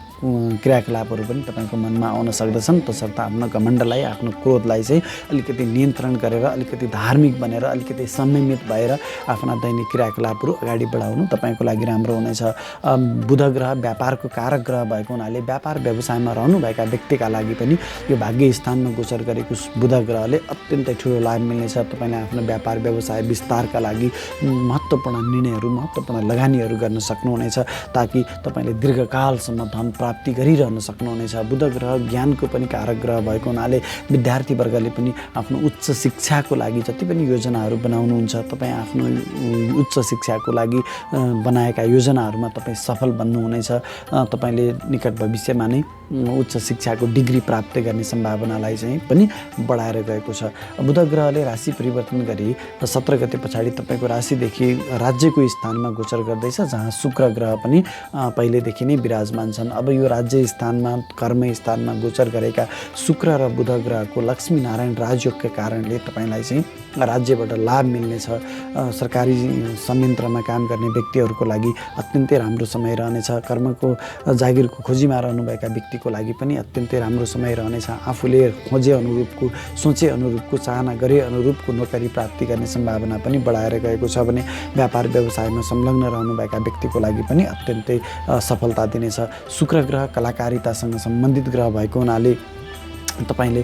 क्रियाकलापहरू पनि तपाईँको मनमा आउन सक्दछन्। तसर्थ आफ्नो घमण्डलाई, आफ्नो क्रोधलाई चाहिँ अलिकति नियन्त्रण गरेर, अलिकति धार्मिक बनेर, अलिकति संयमित भएर आफ्ना दैनिक क्रियाकलापहरू अगाडि बढाउनु तपाईँको लागि राम्रो हुनेछ। बुध ग्रह व्यापारको कारक ग्रह भएको हुनाले व्यापार व्यवसायमा रहनु व्यक्तिका लागि पनि यो भाग्य स्थानमा गोचर गरेको बुध ग्रहले अत्यन्तै ठुलो लाभ मिल्नेछ। तपाईँले आफ्नो व्यापार व्यवसाय विस्तारका लागि महत्त्वपूर्ण निर्णयहरू, महत्त्वपूर्ण लगानीहरू गर्न सक्नुहुनेछ ताकि तपाईँले दीर्घकालसम्म धन प्राप्ति गरिरहन सक्नुहुनेछ। बुध ग्रह ज्ञानको पनि कारक ग्रह भएको हुनाले विद्यार्थीवर्गले पनि आफ्नो उच्च शिक्षाको लागि जति पनि योजनाहरू बनाउनुहुन्छ, तपाईँ आफ्नो उच्च शिक्षाको लागि बनाएका योजनाहरूमा तपाईँ सफल बन्नुहुनेछ। तपाईँले निकट भविष्यमा नै उच्च शिक्षाको डिग्री प्राप्त गर्ने सम्भावनालाई चाहिँ पनि बढाएर गएको छ। बुध ग्रहले राशि परिवर्तन गरी 17 गते पछाडि तपाईँको राशिदेखि राज्यको स्थानमा गोचर गर्दैछ, जहाँ शुक्र ग्रह पनि पहिलेदेखि नै विराजमान छन्। अब यो राज्य स्थानमा, कर्म स्थानमा गोचर गरेका शुक्र र बुध ग्रहको लक्ष्मीनारायण राजयोगका कारणले तपाईँलाई चाहिँ राज्यबाट लाभ मिल्नेछ। सरकारी संयन्त्रमा काम गर्ने व्यक्तिहरूको लागि अत्यन्तै राम्रो समय रहनेछ। कर्मको जागिरको खोजीमा रहनुभएका व्यक्तिको लागि पनि अत्यन्तै राम्रो समय रहनेछ। आफूले खोजे अनुरूपको, सोचे अनुरूपको, चाहना गरे अनुरूपको नोकरी प्राप्ति गर्ने सम्भावना पनि बढाएर गएको छ भने व्यापार व्यवसायमा संलग्न रहनुभएका व्यक्तिको लागि पनि अत्यन्तै सफलता दिनेछ। शुक्र ग्रह कलाकारितासँग सम्बन्धित ग्रह भएको हुनाले तपाईले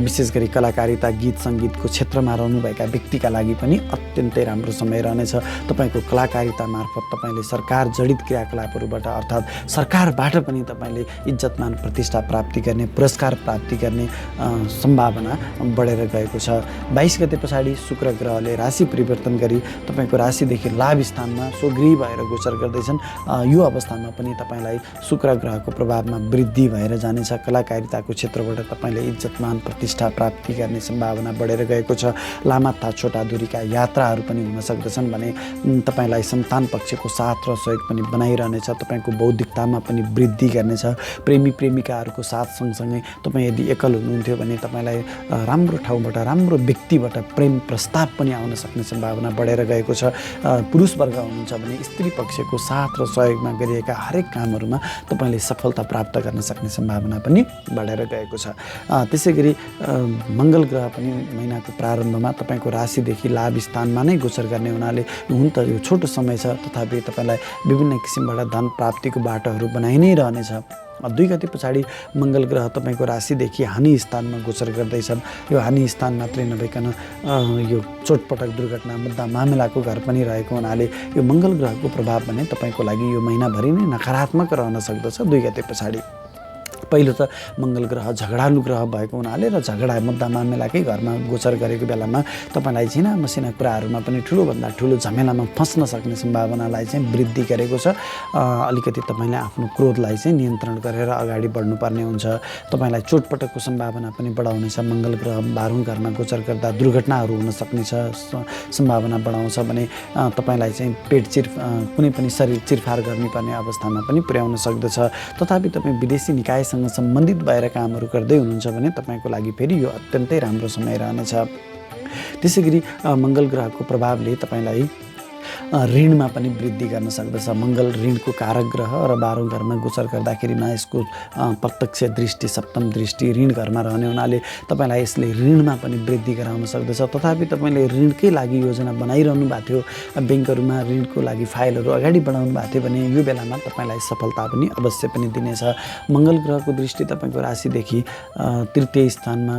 विशेष गरी कलाकारिता, गीत सङ्गीतको क्षेत्रमा रहनुभएका व्यक्तिका लागि पनि अत्यन्तै राम्रो समय रहनेछ। तपाईँको कलाकारिता मार्फत तपाईँले सरकार जडित क्रियाकलापहरूबाट अर्थात् सरकारबाट पनि तपाईँले इज्जतमान प्रतिष्ठा प्राप्ति गर्ने, पुरस्कार प्राप्ति गर्ने सम्भावना बढेर गएको छ। 22 गते पछाडि शुक्र ग्रहले राशि परिवर्तन गरी तपाईँको राशिदेखि लाभ स्थानमा स्वगृही भएर गोचर गर्दैछन्। यो अवस्थामा पनि तपाईँलाई शुक्र ग्रहको प्रभावमा वृद्धि भएर जानेछ। कलाकारिताको क्षेत्रबाट तपाईँले इज्जतमान प्रतिष्ठा प्राप्ति गर्ने सम्भावना बढेर गएको छ। लामा तथा छोटा दूरीका यात्राहरू पनि हुन सक्दछन् भने तपाईँलाई सन्तान पक्षको साथ र सहयोग पनि बनाइरहनेछ। तपाईँको बौद्धिकतामा पनि वृद्धि गर्नेछ। प्रेमी प्रेमिकाहरूको साथ सँगसँगै तपाईँ यदि एकल हुनुहुन्थ्यो भने तपाईँलाई राम्रो ठाउँबाट, राम्रो व्यक्तिबाट प्रेम प्रस्ताव पनि आउन सक्ने सम्भावना बढेर गएको छ। पुरुष वर्ग हुनुहुन्छ भने स्त्री पक्षको साथ र सहयोगमा गरिएका हरेक कामहरूमा तपाईँले सफलता प्राप्त गर्न सक्ने सम्भावना पनि बढेर गएको छ। त्यसै गरी मङ्गल ग्रह पनि महिनाको प्रारम्भमा तपाईँको राशिदेखि लाभ स्थानमा नै गोचर गर्ने हुनाले हुन त यो छोटो समय छ, तथापि तपाईँलाई विभिन्न किसिमबाट धन प्राप्तिको बाटोहरू बनाइ नै रहनेछ। 2 गते पछाडि मङ्गल ग्रह तपाईँको राशिदेखि हानि स्थानमा गोचर गर्दैछन्। यो हानि स्थान मात्रै नभइकन यो चोटपटक दुर्घटना मुद्दा मामिलाको घर पनि रहेको हुनाले यो मङ्गल ग्रहको प्रभाव भने तपाईँको लागि यो महिनाभरि नै नकारात्मक रहन सक्दछ। 2 गते पछाडि पहिलो त मङ्गल ग्रह झगडालु ग्रह भएको हुनाले र झगडा मुद्दा मामिलाकै घरमा गोचर गरेको बेलामा तपाईँलाई झिना मसिना कुराहरूमा पनि ठुलोभन्दा ठुलो झमेलामा फस्न सक्ने सम्भावनालाई चाहिँ वृद्धि गरेको छ। अलिकति तपाईँले आफ्नो क्रोधलाई चाहिँ नियन्त्रण गरेर अगाडि बढ्नुपर्ने हुन्छ। तपाईँलाई चोटपटकको सम्भावना पनि बढाउनेछ। मङ्गल ग्रह 12औं घरमा गोचर गर्दा दुर्घटनाहरू हुन सक्ने सम्भावना बढाउँछ भने तपाईँलाई चाहिँ कुनै पनि शरीर चिरफार गर्नुपर्ने अवस्थामा पनि पुर्याउन सक्दछ। तथापि तपाईँ विदेशी निकायसँग सम्बन्धित भएर कामहरू गर्दै हुनुहुन्छ भने तपाईँको लागि फेरि यो अत्यन्तै राम्रो समय रहनेछ। त्यसै गरी मङ्गल ग्रहको प्रभावले तपाईँलाई ऋणमा पनि वृद्धि गर्न सक्दछ। मङ्गल ऋणको कारक ग्रह र 12औं घरमा गोचर गर्दाखेरिमा यसको प्रत्यक्ष दृष्टि सप्तम दृष्टि ऋण घरमा रहने हुनाले तपाईँलाई यसले ऋणमा पनि वृद्धि गराउन सक्दछ। तथापि तपाईँले ऋणकै लागि योजना बनाइरहनु भएको थियो, ब्याङ्कहरूमा ऋणको लागि फाइलहरू अगाडि बढाउनु भएको थियो भने यो बेलामा तपाईँलाई सफलता पनि अवश्य पनि दिनेछ। मङ्गल ग्रहको दृष्टि तपाईँको राशिदेखि तृतीय स्थानमा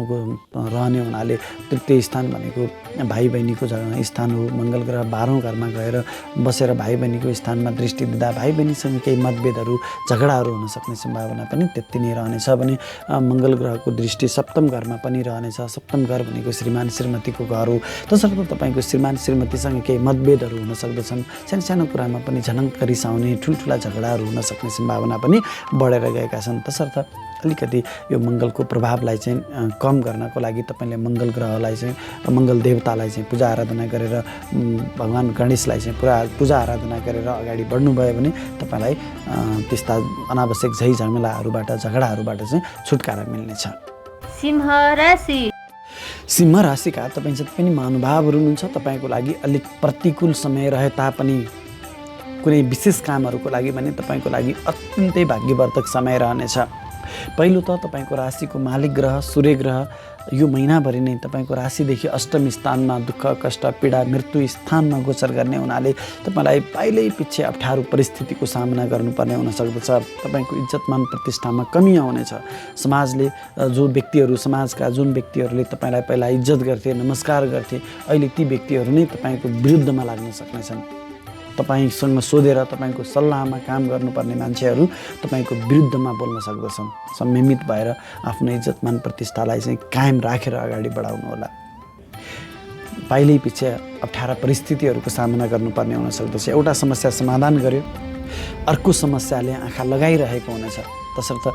रहने हुनाले तृतीय स्थान भनेको भाइ बहिनीको स्थान हो। मङ्गल ग्रह 12औं घरमा गएर बसेर भाइ बहिनीको स्थानमा दृष्टि दिँदा भाइ बहिनीसँग केही मतभेदहरू झगडाहरू हुन सक्ने सम्भावना पनि त्यति नै रहनेछ भने मङ्गल ग्रहको दृष्टि सप्तम घरमा पनि रहनेछ। सप्तम घर भनेको श्रीमान श्रीमतीको घर हो। तसर्थ तपाईँको श्रीमान श्रीमतीसँग केही मतभेदहरू हुन सक्दछन्। सानो सानो कुरामा पनि झनङ्क रिसाउने ठुल्ठुला झगडाहरू हुन सक्ने सम्भावना पनि बढेर गएका छन्। तसर्थ अलिकति यो मङ्गलको प्रभावलाई चाहिँ कम गर्नको लागि तपाईँले मङ्गल ग्रहलाई चाहिँ मङ्गल देवतालाई चाहिँ पूजा आराधना गरेर भगवान् गणेशलाई चाहिँ पूजा आराधना गरेर अगाडि बढ्नुभयो भने तपाईँलाई त्यस्ता अनावश्यक झैझमेलाहरूबाट झगडाहरूबाट चाहिँ छुटकारा मिल्नेछ। सिंह राशिका तपाईँ जति पनि महानुभावहरू हुनुहुन्छ तपाईँको लागि अलिक प्रतिकूल समय रहे तापनि कुनै विशेष कामहरूको लागि भने तपाईँको लागि अत्यन्तै भाग्यवर्धक समय रहनेछ। पहिलो त तपाईँको राशिको मालिक ग्रह सूर्य ग्रह यो महिनाभरि नै तपाईँको राशिदेखि अष्टम स्थानमा दुःख कष्ट पीडा मृत्यु स्थानमा गोचर गर्ने हुनाले तपाईँलाई पहिल्यै पछि अप्ठ्यारो परिस्थितिको सामना गर्नुपर्ने हुन सक्दछ। तपाईँको इज्जतमान प्रतिष्ठामा कमी आउनेछ। समाजले समाजका जुन व्यक्तिहरूले तपाईँलाई पहिला इज्जत गर्थे नमस्कार गर्थे अहिले ती व्यक्तिहरू नै तपाईँको विरुद्धमा लाग्न सक्नेछन्। तपाईँसँग सोधेर तपाईँको सल्लाहमा काम गर्नुपर्ने मान्छेहरू तपाईँको विरुद्धमा बोल्न सक्दछन्। संयमित भएर आफ्नो इज्जतमान प्रतिष्ठालाई चाहिँ कायम राखेर अगाडि बढाउनु होला। पहिल्यै पछि अप्ठ्यारा परिस्थितिहरूको सामना गर्नुपर्ने हुन सक्दछ। एउटा समस्या समाधान गर्यो अर्को समस्याले आँखा लगाइरहेको हुनेछ। तसर्थ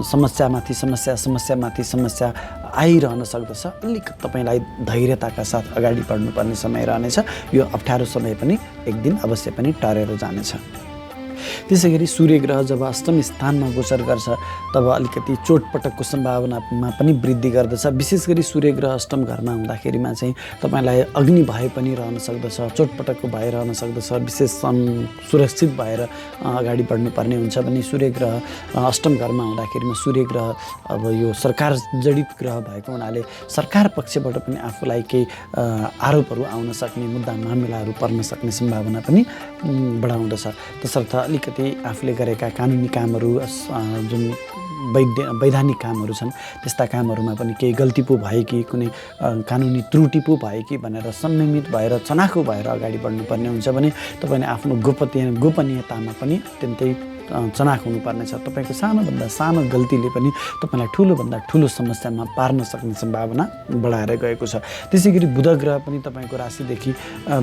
समस्यामाथि समस्या आइरहन सक्दछ। अलिक तपाईँलाई धैर्यताका साथ अगाडि बढ्नुपर्ने समय रहनेछ। यो अप्ठ्यारो समय पनि एक दिन अवश्य पनि टरेर जानेछ। त्यसै गरी सूर्य ग्रह जब अष्टम स्थानमा गोचर गर्छ तब अलिकति चोटपटकको सम्भावनामा पनि वृद्धि गर्दछ। विशेष गरी सूर्य ग्रह अष्टम घरमा हुँदाखेरिमा चाहिँ तपाईँलाई अग्नि भए पनि रहन सक्दछ, चोटपटकको भए रहन सक्दछ। विशेष सुरक्षित भएर अगाडि बढ्नुपर्ने हुन्छ भने सूर्य ग्रह अष्टम घरमा हुँदाखेरिमा सूर्य ग्रह अब यो सरकार जडित ग्रह भएको हुनाले सरकार पक्षबाट पनि आफूलाई केही आरोपहरू आउन सक्ने मुद्दा मामिलाहरू पर्न सक्ने सम्भावना पनि बढाउँदछ। तसर्थ अलिकति आफूले गरेका कानुनी कामहरू जुन वैधानिक कामहरू छन् त्यस्ता कामहरूमा पनि केही गल्ती पो भयो कि कुनै कानुनी त्रुटि पो भयो कि भनेर संयमित भएर चनाखो भएर अगाडि बढ्नुपर्ने हुन्छ भने तपाईँले आफ्नो गोपनीयतामा पनि अत्यन्तै चनाख हुनुपर्नेछ। तपाईँको सानोभन्दा सानो गल्तीले पनि तपाईँलाई ठुलोभन्दा ठुलो समस्यामा पार्न सक्ने सम्भावना बढाएर गएको छ। त्यसै गरी बुध ग्रह पनि तपाईँको राशिदेखि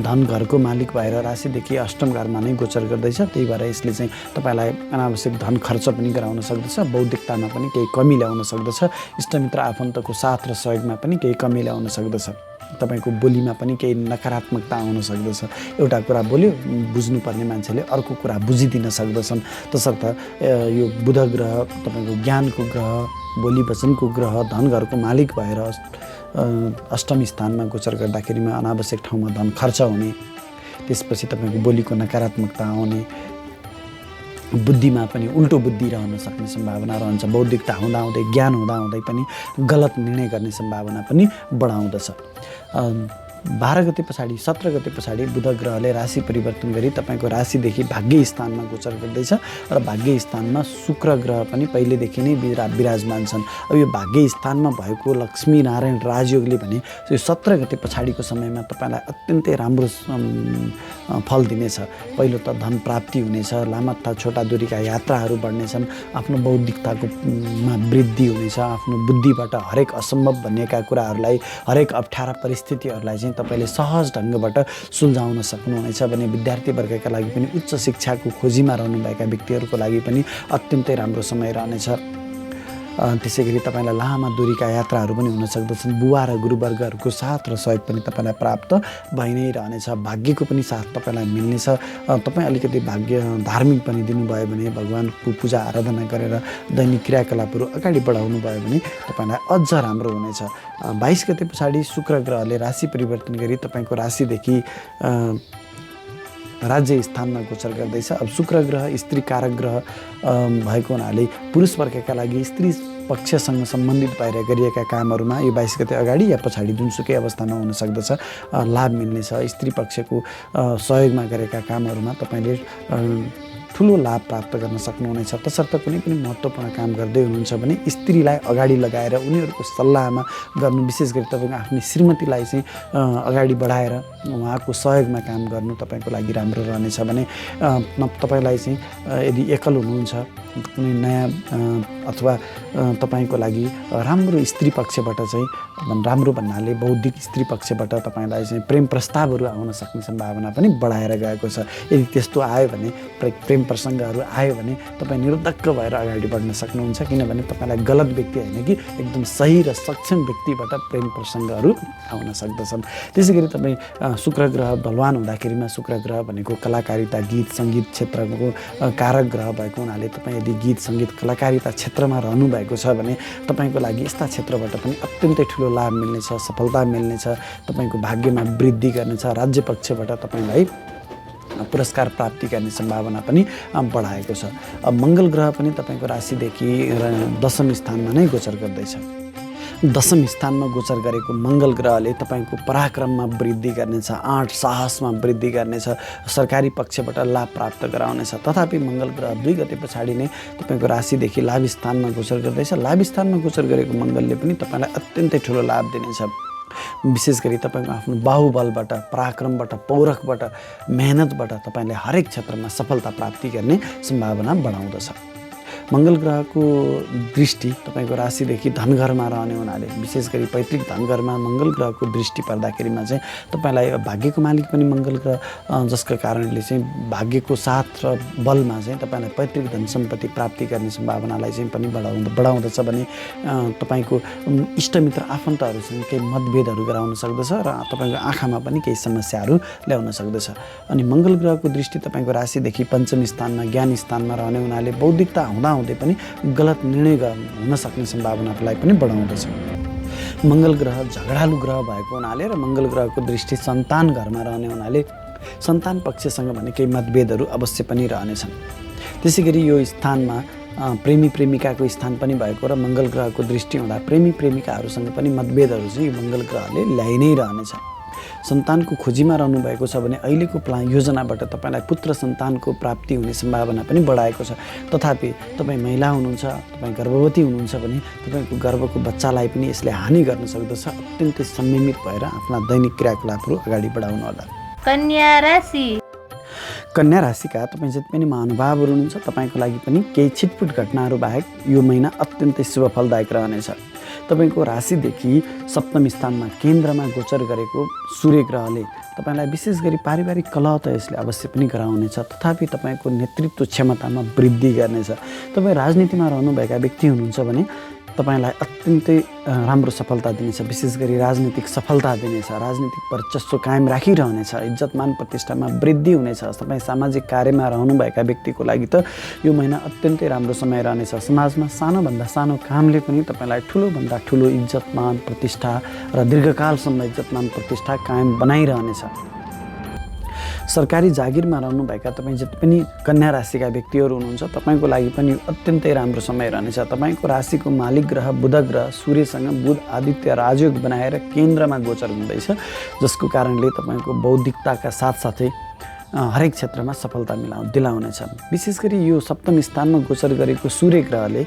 धन घरको मालिक भएर राशिदेखि अष्टम घरमा नै गोचर गर्दैछ। त्यही भएर यसले चाहिँ तपाईँलाई अनावश्यक धन खर्च पनि गराउन सक्दछ। बौद्धिकतामा पनि केही कमी ल्याउन सक्दछ। इष्टमित्र आफन्तको साथ र सहयोगमा पनि केही कमी ल्याउन सक्दछ। तपाईँको बोलीमा पनि केही नकारात्मकता आउन सक्दछ। एउटा कुरा बोल्यो बुझ्नुपर्ने मान्छेले अर्को कुरा बुझिदिन सक्दछन्। तसर्थ यो बुध ग्रह तपाईँको ज्ञानको ग्रह, बोली वचनको ग्रह, धन घरको मालिक भएर अष्टम स्थानमा गोचर गर्दाखेरिमा अनावश्यक ठाउँमा धन खर्च हुने, त्यसपछि तपाईँको बोलीको नकारात्मकता आउने, बुद्धिमा पनि उल्टो बुद्धि रहन सक्ने सम्भावना रहन्छ। बौद्धिकता हुँदाहुँदै ज्ञान हुँदाहुँदै पनि गलत निर्णय गर्ने सम्भावना पनि बढाउँदछ। 12 गते पछाडि 17 गते पछाडि बुध ग्रहले राशि परिवर्तन गरी तपाईँको राशिदेखि भाग्य स्थानमा गोचर गर्दैछ र भाग्य स्थानमा शुक्र ग्रह पनि पहिलेदेखि नै विराजमान छन्। अब यो भाग्य स्थानमा भएको लक्ष्मी नारायण राजयोगले भने यो 17 गते पछाडिको समयमा तपाईँलाई अत्यन्तै राम्रो फल दिनेछ। पहिलो त धन प्राप्ति हुनेछ, लामा तथा छोटा दूरीका यात्राहरू बढ्नेछन्, आफ्नो बौद्धिकताको वृद्धि हुनेछ, आफ्नो बुद्धिबाट हरेक असम्भव भनिएका कुराहरूलाई, हरेक अप्ठ्यारा परिस्थितिहरूलाई चाहिँ तपाईँले सहज ढङ्गबाट सुल्झाउन सक्नुहुनेछ भने विद्यार्थी वर्गका लागि पनि उच्च शिक्षाको खोजीमा रहनुभएका व्यक्तिहरूको लागि पनि अत्यन्तै राम्रो समय रहनेछ। त्यसै गरी तपाईँलाई लामा दूरीका यात्राहरू पनि हुन सक्दछन्। बुवा र गुरुवर्गहरूको साथ र सहयोग पनि तपाईँलाई प्राप्त भइ नै रहनेछ। भाग्यको पनि साथ तपाईँलाई मिल्नेछ। तपाईँ अलिकति भाग्य धार्मिक पनि दिनुभयो भने, भगवानको पूजा आराधना गरेर दैनिक क्रियाकलापहरू अगाडि बढाउनु भयो भने तपाईँलाई अझ राम्रो हुनेछ। 22 गते पछाडि शुक्र ग्रहले राशि परिवर्तन गरी तपाईँको राशिदेखि राज्य स्थानमा गोचर गर्दैछ। अब शुक्र ग्रह स्त्री कारक ग्रह भएको हुनाले पुरुष वर्गका लागि स्त्री पक्षसँग सम्बन्धित भएर गरिएका कामहरूमा यो 22 गते अगाडि या पछाडि जुनसुकै अवस्थामा हुन सक्दछ लाभ मिल्नेछ। स्त्री पक्षको सहयोगमा गरेका कामहरूमा तपाईँले ठुलो लाभ प्राप्त गर्न सक्नुहुनेछ। तसर्थ कुनै पनि महत्त्वपूर्ण काम गर्दै हुनुहुन्छ भने स्त्रीलाई अगाडि लगाएर उनीहरूको सल्लाहमा गर्नु, विशेष गरी तपाईँको आफ्नो श्रीमतीलाई चाहिँ अगाडि बढाएर उहाँको सहयोगमा काम गर्नु तपाईँको लागि राम्रो रहनेछ भने तपाईँलाई चाहिँ यदि एकल हुनुहुन्छ कुनै नयाँ अथवा तपाईँको लागि राम्रो स्त्री पक्षबाट चाहिँ, राम्रो भन्नाले बौद्धिक स्त्री पक्षबाट तपाईँलाई चाहिँ प्रेम प्रस्तावहरू आउन सक्ने सम्भावना पनि बढाएर गएको छ। यदि त्यस्तो आयो भने, प्रेम प्रसङ्गहरू आयो भने तपाईँ निरुद्धक्क भएर अगाडि बढ्न सक्नुहुन्छ, किनभने तपाईँलाई गलत व्यक्ति होइन कि एकदम सही र सक्षम व्यक्तिबाट प्रेम प्रसङ्गहरू आउन सक्दछन्। त्यसै गरी तपाईँ शुक्र ग्रह बलवान हुँदाखेरिमा शुक्र ग्रह भनेको कलाकारिता, गीत सङ्गीत क्षेत्रको कारक ग्रह भएको हुनाले तपाईँ यदि गीत सङ्गीत कलाकारिता क्षेत्रमा रहनुभएको छ भने तपाईँको लागि यस्ता क्षेत्रबाट पनि अत्यन्तै ठुलो लाभ मिल्नेछ, सफलता मिल्नेछ, तपाईँको भाग्यमा वृद्धि गर्नेछ। राज्य पक्षबाट तपाईँलाई पुरस्कार प्राप्ति गर्ने सम्भावना पनि बढाएको छ। अब मङ्गल ग्रह पनि तपाईँको राशिदेखि 10औं स्थानमा नै गोचर गर्दैछ। 10औं स्थानमा गोचर गरेको मङ्गल ग्रहले तपाईँको पराक्रममा वृद्धि गर्नेछ, आँट साहसमा वृद्धि गर्नेछ, सरकारी पक्षबाट लाभ प्राप्त गराउनेछ। तथापि मङ्गल ग्रह 2 गते पछाडि नै तपाईँको राशिदेखि लाभ स्थानमा गोचर गर्दैछ। लाभ स्थानमा गोचर गरेको मङ्गलले पनि तपाईँलाई अत्यन्तै ठुलो लाभ दिनेछ। विशेष गरी तपाईँको आफ्नो बाहुबलबाट, पराक्रमबाट, पौरखबाट, मेहनतबाट तपाईँले हरेक क्षेत्रमा सफलता प्राप्ति गर्ने सम्भावना बढाउँदछ। मङ्गल ग्रहको दृष्टि तपाईँको राशिदेखि धनघरमा रहने हुनाले, विशेष गरी पैतृक धनघरमा मङ्गल ग्रहको दृष्टि पर्दाखेरिमा चाहिँ तपाईँलाई भाग्यको मालिक पनि मङ्गल ग्रह, जसका कारणले चाहिँ भाग्यको साथ र बलमा चाहिँ तपाईँलाई पैतृक धन सम्पत्ति प्राप्ति गर्ने सम्भावनालाई चाहिँ पनि बढाउँदछ भने तपाईँको इष्टमित्र आफन्तहरूसँग केही मतभेदहरू गराउन सक्दछ र तपाईँको आँखामा पनि केही समस्याहरू ल्याउन सक्दछ। अनि मङ्गल ग्रहको दृष्टि तपाईँको राशिदेखि 5औं स्थानमा ज्ञान स्थानमा रहने हुनाले बौद्धिकता हुँदै पनि गलत निर्णय हुन सक्ने सम्भावनालाई पनि बढाउँदछ। मङ्गल ग्रह झगडालु ग्रह भएको हुनाले र मङ्गल ग्रहको दृष्टि सन्तान घरमा रहने हुनाले सन्तान पक्षसँग भने केही मतभेदहरू अवश्य पनि रहनेछन्। त्यसै गरी यो स्थानमा प्रेमी प्रेमिकाको स्थान पनि भएको र मङ्गल ग्रहको दृष्टि हुँदा प्रेमी प्रेमिकाहरूसँग पनि मतभेदहरू चाहिँ मङ्गल ग्रहले ल्याइ नै रहनेछ। सन्तानको खोजीमा रहनुभएको छ भने अहिलेको योजनाबाट तपाईँलाई पुत्र सन्तानको प्राप्ति हुने सम्भावना पनि बढाएको छ। तथापि तपाईँ महिला हुनुहुन्छ, तपाईँ गर्भवती हुनुहुन्छ भने तपाईँको गर्भको बच्चालाई पनि यसले हानि गर्न सक्दछ। अत्यन्तै संयमित भएर आफ्ना दैनिक क्रियाकलापहरू अगाडि बढाउनु होला। कन्या राशि। कन्या राशिका तपाईँ जति पनि महानुभावहरू हुनुहुन्छ तपाईँको लागि पनि केही छिटपुट घटनाहरू बाहेक यो महिना अत्यन्तै शुभ फलदायक रहनेछ। तपाईँको राशिदेखि 7औं स्थानमा केन्द्रमा गोचर गरेको सूर्य ग्रहले तपाईँलाई विशेष गरी पारिवारिक कलह त यसले अवश्य पनि गराउनेछ, तथापि तपाईँको नेतृत्व क्षमतामा वृद्धि गर्नेछ। तपाईँ राजनीतिमा रहनुभएका व्यक्ति हुनुहुन्छ भने तपाईँलाई अत्यन्तै राम्रो सफलता दिनेछ, विशेष गरी राजनीतिक सफलता दिनेछ, राजनीतिक वर्चस्व कायम राखिरहनेछ, इज्जतमान प्रतिष्ठामा वृद्धि हुनेछ। तपाईँ सामाजिक कार्यमा रहनुभएका व्यक्तिको लागि त यो महिना अत्यन्तै राम्रो समय रहनेछ। समाजमा सानोभन्दा सानो कामले पनि तपाईँलाई ठुलोभन्दा ठुलो इज्जतमान प्रतिष्ठा र दीर्घकालसम्म इज्जतमान प्रतिष्ठा कायम बनाइरहनेछ। सरकारी जागिरमा रहनुभएका तपाईँ जति पनि कन्या राशिका व्यक्तिहरू हुनुहुन्छ तपाईँको लागि पनि यो अत्यन्तै राम्रो समय रहनेछ। तपाईँको राशिको मालिक ग्रह बुध ग्रह सूर्यसँग बुध आदित्य राजयोग बनाएर केन्द्रमा गोचर हुँदैछ, जसको कारणले तपाईँको बौद्धिकताका साथसाथै हरेक क्षेत्रमा सफलता दिलाउनेछ। विशेष गरी यो सप्तम स्थानमा गोचर गरेको सूर्य ग्रहले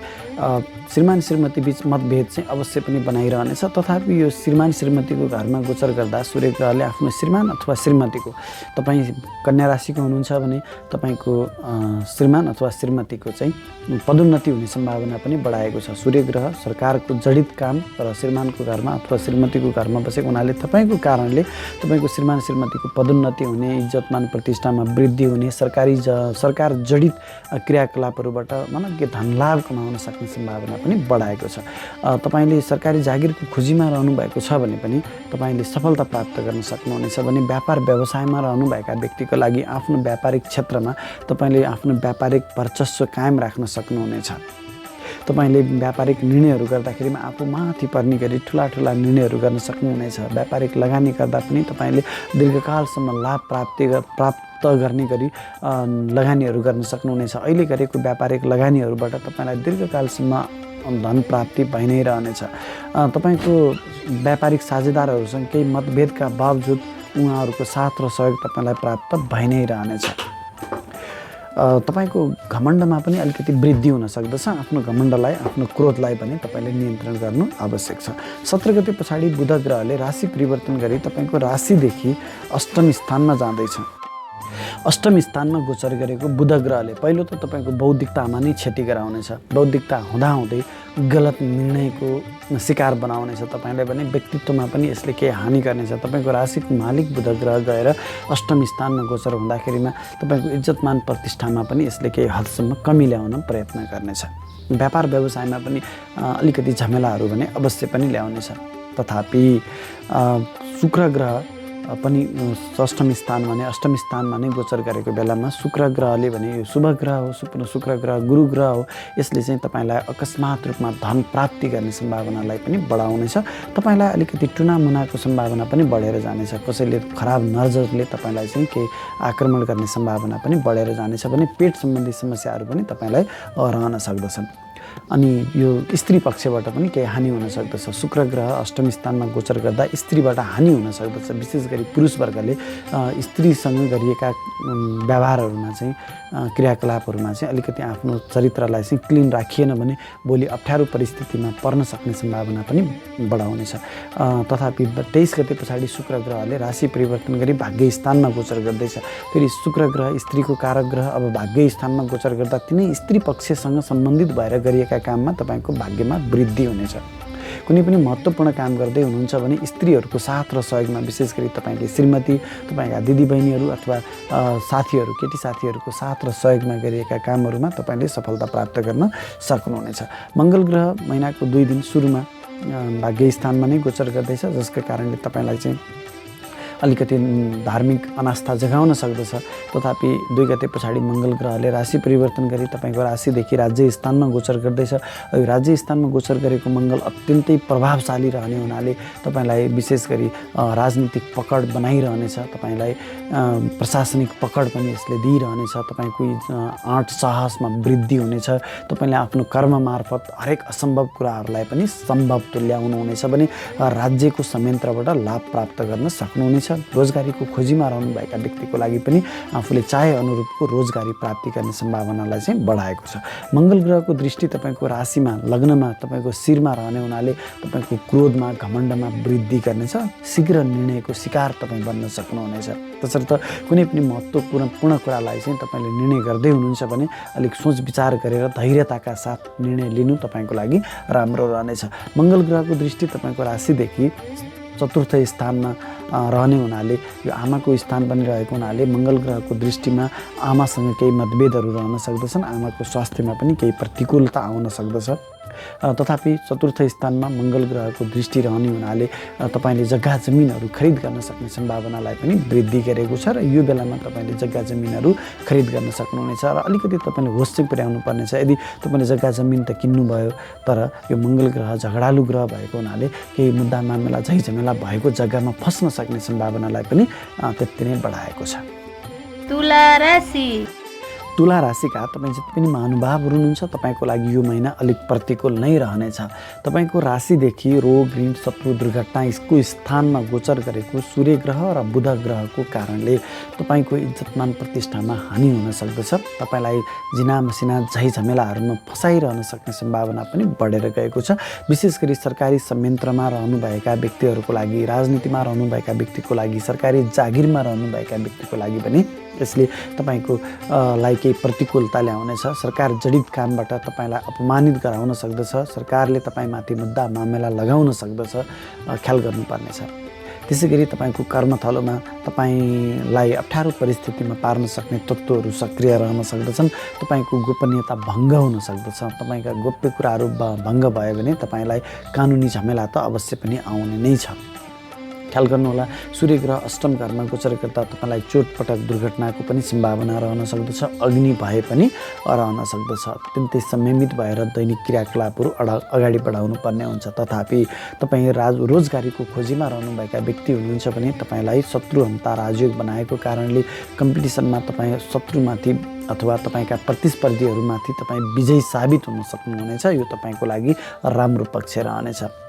श्रीमान श्रीमती बीच मतभेद चाहिँ अवश्य पनि बनाइरहनेछ। तथापि यो श्रीमान श्रीमतीको घरमा गोचर गर्दा सूर्य ग्रहले आफ्नो श्रीमान अथवा श्रीमतीको, तपाईँ कन्या राशिको हुनुहुन्छ भने तपाईँको श्रीमान अथवा श्रीमतीको चाहिँ पदोन्नति हुने सम्भावना पनि बढाएको छ। सूर्य ग्रह सरकारको जडित काम र श्रीमानको घरमा अथवा श्रीमतीको घरमा बसेको हुनाले तपाईँको कारणले तपाईँको श्रीमान श्रीमतीको पदोन्नति हुने, इज्जतमान प्रतिष्ठामा वृद्धि हुने, सरकार जडित क्रियाकलापहरूबाट मनज्ञ धनलाभ कमाउन सक्ने सम्भावना पनि बढाएको छ। तपाईँले सरकारी जागिरको खोजीमा रहनुभएको छ भने पनि तपाईँले सफलता प्राप्त गर्न सक्नुहुनेछ भने व्यापार व्यवसायमा रहनुभएका व्यक्तिको लागि आफ्नो व्यापारिक क्षेत्रमा तपाईँले आफ्नो व्यापारिक वर्चस्व कायम राख्न सक्नुहुनेछ। तपाईँले व्यापारिक निर्णयहरू गर्दाखेरिमा आफू माथि पर्ने गरी ठुला निर्णयहरू गर्न सक्नुहुनेछ। व्यापारिक लगानी गर्दा पनि तपाईँले दीर्घकालसम्म लाभ प्राप्त गर्ने गरी लगानीहरू गर्न सक्नुहुनेछ। अहिले गरेको व्यापारिक लगानीहरूबाट तपाईँलाई दीर्घकालसम्म धन प्राप्ति भइ नै रहनेछ। तपाईँको व्यापारिक साझेदारहरूसँग केही मतभेदका बावजुद उहाँहरूको साथ र सहयोग तपाईँलाई प्राप्त भइ नै रहनेछ। तपाईँको घमण्डमा पनि अलिकति वृद्धि हुन सक्दछ। आफ्नो घमण्डलाई, आफ्नो क्रोधलाई पनि तपाईँले नियन्त्रण गर्नु आवश्यक छ। 17 गते पछाडि बुध ग्रहले राशि परिवर्तन गरी तपाईँको राशिदेखि अष्टम स्थानमा जाँदैछ। अष्टम स्थानमा गोचर गरेको बुध ग्रहले पहिलो त तपाईँको बौद्धिकतामा नै क्षति गराउनेछ। बौद्धिकता हुँदाहुँदै गलत निर्णयको शिकार बनाउनेछ तपाईँलाई भने व्यक्तित्वमा पनि यसले केही हानि गर्नेछ। तपाईँको राशिको मालिक बुध ग्रह गएर अष्टम स्थानमा गोचर हुँदाखेरिमा तपाईँको इज्जतमान प्रतिष्ठामा पनि यसले केही हदसम्म कमी ल्याउन प्रयत्न गर्नेछ। व्यापार व्यवसायमा पनि अलिकति झमेलाहरू भने अवश्य पनि ल्याउनेछ। तथापि शुक्र ग्रह पनि अष्टम स्थानमा नै अष्टम स्थानमा नै गोचर गरेको बेलामा शुक्र ग्रहले भने यो शुभ ग्रह हो, शुक्र ग्रह गुरु ग्रह हो। यसले चाहिँ तपाईँलाई अकस्मात रूपमा धन प्राप्ति गर्ने सम्भावनालाई पनि बढाउनेछ। तपाईँलाई अलिकति टुनामुनाको सम्भावना पनि बढेर जानेछ। कसैले खराब नजरले तपाईँलाई चाहिँ केही आक्रमण गर्ने सम्भावना पनि बढेर जानेछ भने पेट सम्बन्धी समस्याहरू पनि तपाईँलाई रहन सक्दछन्। अनि यो स्त्री पक्षबाट पनि केही हानि हुन सक्दछ। शुक्र ग्रह अष्टम स्थानमा गोचर गर्दा स्त्रीबाट हानि हुन सक्दछ। विशेष गरी पुरुष वर्गले स्त्रीसँग गरिएका व्यवहारहरूमा चाहिँ क्रियाकलापहरूमा चाहिँ अलिकति आफ्नो चरित्रलाई चाहिँ क्लिन राखिएन भने भोलि अप्ठ्यारो परिस्थितिमा पर्न सक्ने सम्भावना पनि बढाउनेछ। तथापि 23 गते पछाडि शुक्र ग्रहले राशि परिवर्तन गरी भाग्य स्थानमा गोचर गर्दैछ। फेरि शुक्र ग्रह स्त्रीको कारक ग्रह अब भाग्य स्थानमा गोचर गर्दा तिनै स्त्री पक्षसँग सम्बन्धित भएर गरिएका काममा तपाईँको भाग्यमा वृद्धि हुनेछ। कुनै पनि महत्त्वपूर्ण काम गर्दै हुनुहुन्छ भने स्त्रीहरूको साथ र सहयोगमा, विशेष गरी तपाईँले श्रीमती, तपाईँका दिदीबहिनीहरू अथवा साथीहरू, केटी साथीहरूको साथ र सहयोगमा गरिएका कामहरूमा तपाईँले सफलता प्राप्त गर्न सक्नुहुनेछ। मङ्गल ग्रह महिनाको 2 दिन सुरुमा भाग्य स्थानमा नै गोचर गर्दैछ, जसका कारणले तपाईँलाई चाहिँ अलिकति धार्मिक अनास्था जगाउन सक्दछ। तथापि 2 गते पछाडि मङ्गल ग्रहले राशि परिवर्तन गरी तपाईँको राशिदेखि राज्य स्थानमा गोचर गर्दैछ। यो राज्य स्थानमा गोचर गरेको मङ्गल अत्यन्तै प्रभावशाली रहने हुनाले तपाईँलाई विशेष गरी राजनीतिक पकड बनाइरहनेछ। तपाईँलाई प्रशासनिक पकड पनि यसले दिइरहनेछ। तपाईँको आँट साहसमा वृद्धि हुनेछ। तपाईँले आफ्नो कर्म मार्फत हरेक असम्भव कुराहरूलाई पनि सम्भव तुल्याउनु हुनेछ भने राज्यको संयन्त्रबाट लाभ प्राप्त गर्न सक्नुहुनेछ। रोजगारीको खोजीमा रहनुभएका व्यक्तिको लागि पनि आफूले चाहे अनुरूपको रोजगारी प्राप्ति गर्ने सम्भावनालाई चाहिँ बढाएको छ। मङ्गल ग्रहको दृष्टि तपाईँको राशिमा, लग्नमा, तपाईँको शिरमा रहने हुनाले तपाईँको क्रोधमा, घमण्डमा वृद्धि गर्नेछ। शीघ्र निर्णयको शिकार तपाईँ बन्न सक्नुहुनेछ। तसर्थ कुनै पनि महत्त्वपूर्ण कुरालाई चाहिँ तपाईँले निर्णय गर्दै हुनुहुन्छ भने अलिक सोच विचार गरेर धैर्यताका साथ निर्णय लिनु तपाईँको लागि राम्रो रहनेछ। मङ्गल ग्रहको दृष्टि तपाईँको राशिदेखि चतुर्थ स्थानमा रहने हुनाले, यो आमाको स्थान पनि रहेको हुनाले मङ्गल ग्रहको दृष्टिमा आमासँग केही मतभेदहरू रहन सक्दछन्। आमाको स्वास्थ्यमा पनि केही प्रतिकूलता आउन सक्दछ। तथापि चतुर्थ स्थानमा मङ्गल ग्रहको दृष्टि रहने हुनाले तपाईँले जग्गा जमिनहरू खरिद गर्न सक्ने सम्भावनालाई पनि वृद्धि गरेको छ र यो बेलामा तपाईँले जग्गा जमिनहरू खरिद गर्न सक्नुहुनेछ र अलिकति तपाईँले होस चाहिँ पुर्याउनु पर्नेछ। यदि तपाईँले जग्गा जमिन त किन्नुभयो तर यो मङ्गल ग्रह झगडालु ग्रह भएको हुनाले केही मुद्दा मामला झैझमेला भएको जग्गामा फस्न सक्ने सम्भावनालाई पनि त्यति नै बढाएको छ। तुला राशि तुला राशिका तपाईँ जति पनि महानुभावहरू हुनुहुन्छ तपाईँको लागि यो महिना अलिक प्रतिकूल नै रहनेछ। तपाईँको राशिदेखि रोग ऋण शत्रु दुर्घटना यसको स्थानमा गोचर गरेको सूर्य ग्रह र बुध ग्रहको कारणले तपाईँको इज्जतमान प्रतिष्ठामा हानि हुन सक्दछ। तपाईँलाई जिना मसिना झै झमेलाहरूमा फसाइरहन सक्ने सम्भावना पनि बढेर गएको छ। विशेष गरी सरकारी संयन्त्रमा रहनुभएका व्यक्तिहरूको लागि, राजनीतिमा रहनुभएका व्यक्तिको लागि, सरकारी जागिरमा रहनुभएका व्यक्तिको लागि पनि यसले तपाईँको लाई केही प्रतिकूलता ल्याउनेछ। सरकार जडित कामबाट तपाईँलाई अपमानित गराउन सक्दछ। सरकारले तपाईँमाथि मुद्दा मामला लगाउन सक्दछ, ख्याल गर्नुपर्नेछ। त्यसै गरी तपाईँको कर्मथलोमा तपाईँलाई अप्ठ्यारो परिस्थितिमा पार्न सक्ने तत्त्वहरू सक्रिय रहन सक्दछन्। तपाईँको गोपनीयता भङ्ग हुन सक्दछ। तपाईँका गोप्य कुराहरू भङ्ग भयो भने तपाईँलाई कानुनी झमेला त अवश्य पनि आउने नै छ। ख्याल गर्नुहोला, सूर्य ग्रह अष्टम घरमा गोचर गर्दा तपाईँलाई चोटपटक दुर्घटनाको पनि सम्भावना रहन सक्दछ। अग्नि भए पनि रहन सक्दछ। अत्यन्तै संयमित भएर दैनिक क्रियाकलापहरू अगाडि बढाउनु पर्ने हुन्छ। तथापि तपाईँ रोजगारीको खोजीमा रहनुभएका व्यक्ति हुनुहुन्छ भने तपाईँलाई शत्रुहन्ता राजयोग बनाएको कारणले कम्पिटिसनमा तपाईँ शत्रुमाथि अथवा तपाईँका प्रतिस्पर्धीहरूमाथि तपाईँ विजयी साबित हुन सक्नुहुनेछ। यो तपाईँको लागि राम्रो पक्ष रहनेछ।